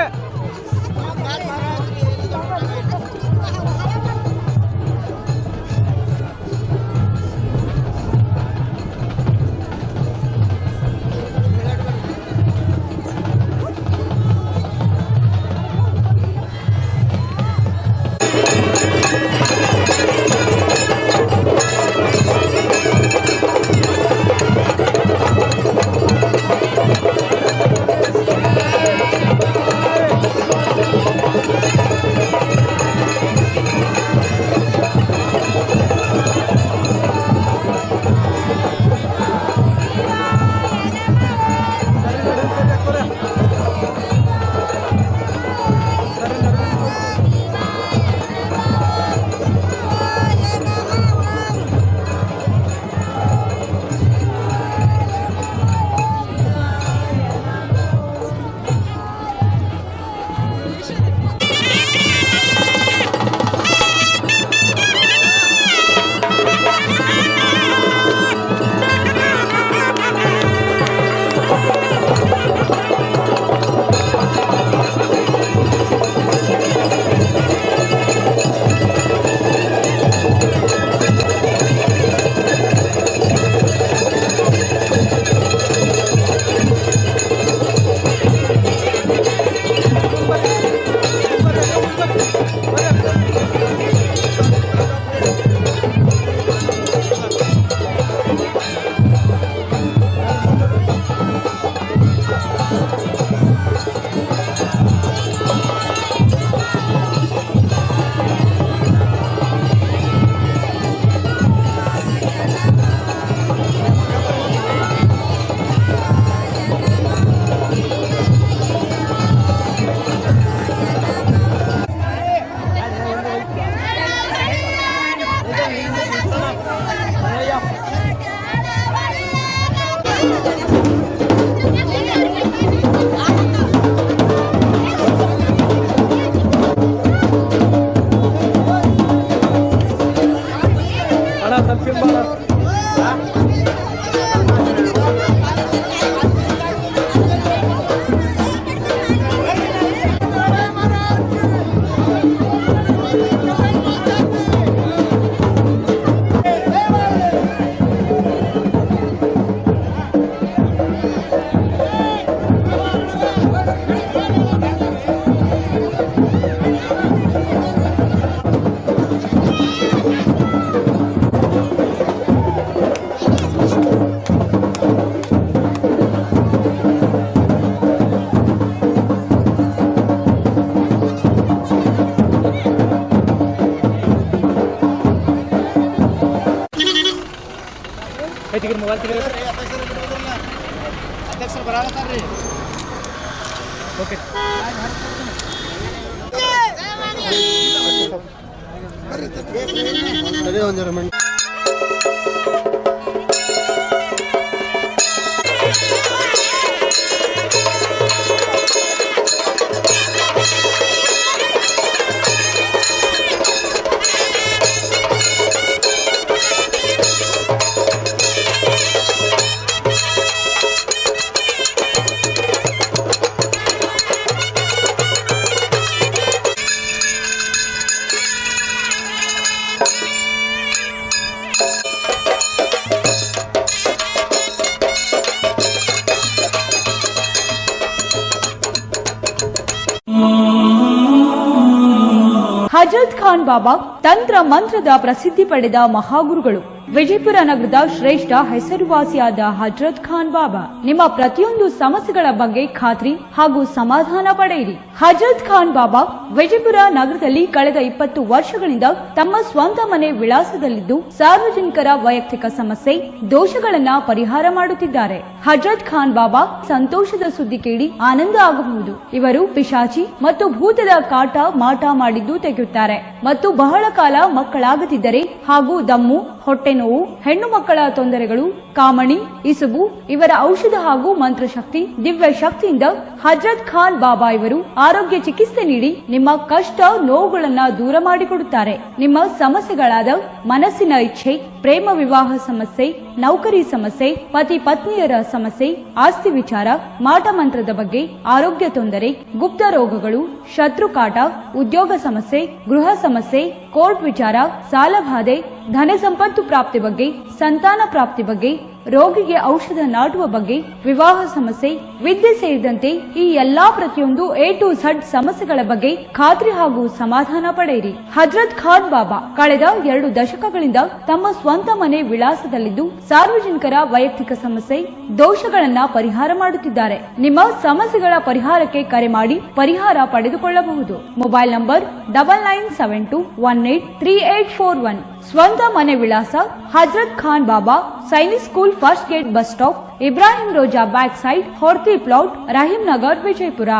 ಹಜರತ್ ಖಾನ್ ಬಾಬಾ ತಂತ್ರ ಮಂತ್ರದ ಪ್ರಸಿದ್ಧಿ ಪಡೆದ ಮಹಾಗುರುಗಳು. ವಿಜಯಪುರ ನಗರದ ಶ್ರೇಷ್ಠ ಹೆಸರುವಾಸಿಯಾದ ಹಜರತ್ ಖಾನ್ ಬಾಬಾ ನಿಮ್ಮ ಪ್ರತಿಯೊಂದು ಸಮಸ್ಯೆಗಳ ಬಗ್ಗೆ ಖಾತ್ರಿ ಹಾಗೂ ಸಮಾಧಾನ ಪಡೆಯಿರಿ. ಹಜರತ್ ಖಾನ್ ಬಾಬಾ ವಿಜಯಪುರ ನಗರದಲ್ಲಿ ಕಳೆದ 20 ವರ್ಷಗಳಿಂದ ತಮ್ಮ ಸ್ವಂತ ಮನೆ ವಿಳಾಸದಲ್ಲಿದ್ದು ಸಾರ್ವಜನಿಕರ ವೈಯಕ್ತಿಕ ಸಮಸ್ಯೆ ದೋಷಗಳನ್ನ ಪರಿಹಾರ ಮಾಡುತ್ತಿದ್ದಾರೆ. ಹಜರತ್ ಖಾನ್ ಬಾಬಾ ಸಂತೋಷದ ಸುದ್ದಿ ಕೇಳಿ ಆನಂದ ಆಗಬಹುದು. ಇವರು ಪಿಶಾಚಿ ಮತ್ತು ಭೂತದ ಕಾಟ ಮಾಟ ಮಾಡಿದ್ದು ತೆಗೆಯುತ್ತಾರೆ ಮತ್ತು ಬಹಳ ಕಾಲ ಮಕ್ಕಳಾಗದಿದ್ದರೆ ಹಾಗೂ ದಮ್ಮು, ಹೊಟ್ಟೆ ನೋವು, ಹೆಣ್ಣು ಮಕ್ಕಳ ತೊಂದರೆಗಳು, ಕಾಮಣಿ, ಇಸುಬು ಇವರ ಔಷಧ ಹಾಗೂ ಮಂತ್ರಶಕ್ತಿ, ದಿವ್ಯ ಶಕ್ತಿಯಿಂದ ಹಜರತ್ ಖಾನ್ ಬಾಬಾ ಇವರು ಆರೋಗ್ಯ ಚಿಕಿತ್ಸೆ ನೀಡಿ ನಿಮ್ಮ ಕಷ್ಟ ನೋವುಗಳನ್ನ ದೂರ ಮಾಡಿಕೊಡುತ್ತಾರೆ. ನಿಮ್ಮ ಸಮಸ್ಯೆಗಳಾದ ಮನಸ್ಸಿನ ಇಚ್ಛೆ, ಪ್ರೇಮ ವಿವಾಹ ಸಮಸ್ಯೆ, ನೌಕರಿ ಸಮಸ್ಯೆ, ಪತಿ ಪತ್ನಿಯರ ಸಮಸ್ಯೆ, ಆಸ್ತಿ ವಿಚಾರ, ಮಾಟ ಮಂತ್ರದ ಬಗ್ಗೆ, ಆರೋಗ್ಯ ತೊಂದರೆ, ಗುಪ್ತ ರೋಗಗಳು, ಶತ್ರುಕಾಟ, ಉದ್ಯೋಗ ಸಮಸ್ಯೆ, ಗೃಹ ಸಮಸ್ಯೆ, ಕೋರ್ಟ್ ವಿಚಾರ, ಸಾಲಬಾಧೆ, ಧನ ಸಂಪತ್ತು ಪ್ರಾಪ್ತಿ ಬಗ್ಗೆ, ಸಂತಾನ ಪ್ರಾಪ್ತಿ ಬಗ್ಗೆ, ರೋಗಿಗೆ ಔಷಧ ನಾಟುವ ಬಗ್ಗೆ, ವಿವಾಹ ಸಮಸ್ಯೆ, ವಿದ್ಯೆ ಸೇರಿದಂತೆ ಈ ಎಲ್ಲಾ ಪ್ರತಿಯೊಂದು A to Z ಸಮಸ್ಯೆಗಳ ಬಗ್ಗೆ ಖಾತ್ರಿ ಹಾಗೂ ಸಮಾಧಾನ ಪಡೆಯಿರಿ. ಹಜರತ್ ಖಾನ್ ಬಾಬಾ ಕಳೆದ 2 ದಶಕಗಳಿಂದ ತಮ್ಮ ಸ್ವಂತ ಮನೆ ವಿಳಾಸದಲ್ಲಿದ್ದು ಸಾರ್ವಜನಿಕರ ವೈಯಕ್ತಿಕ ಸಮಸ್ಯೆ ದೋಷಗಳನ್ನ ಪರಿಹಾರ ಮಾಡುತ್ತಿದ್ದಾರೆ. ನಿಮ್ಮ ಸಮಸ್ಯೆಗಳ ಪರಿಹಾರಕ್ಕೆ ಕರೆ ಮಾಡಿ ಪರಿಹಾರ ಪಡೆದುಕೊಳ್ಳಬಹುದು. Mobile number 9972183841. ಸ್ವಂತ ಮನೆ ವಿಳಾಸ Hazrat Khan Baba, Sainik school, first gate, bus stop, Ibrahim Roza back side, Horti plot, Rahim Nagar, Vijayapura.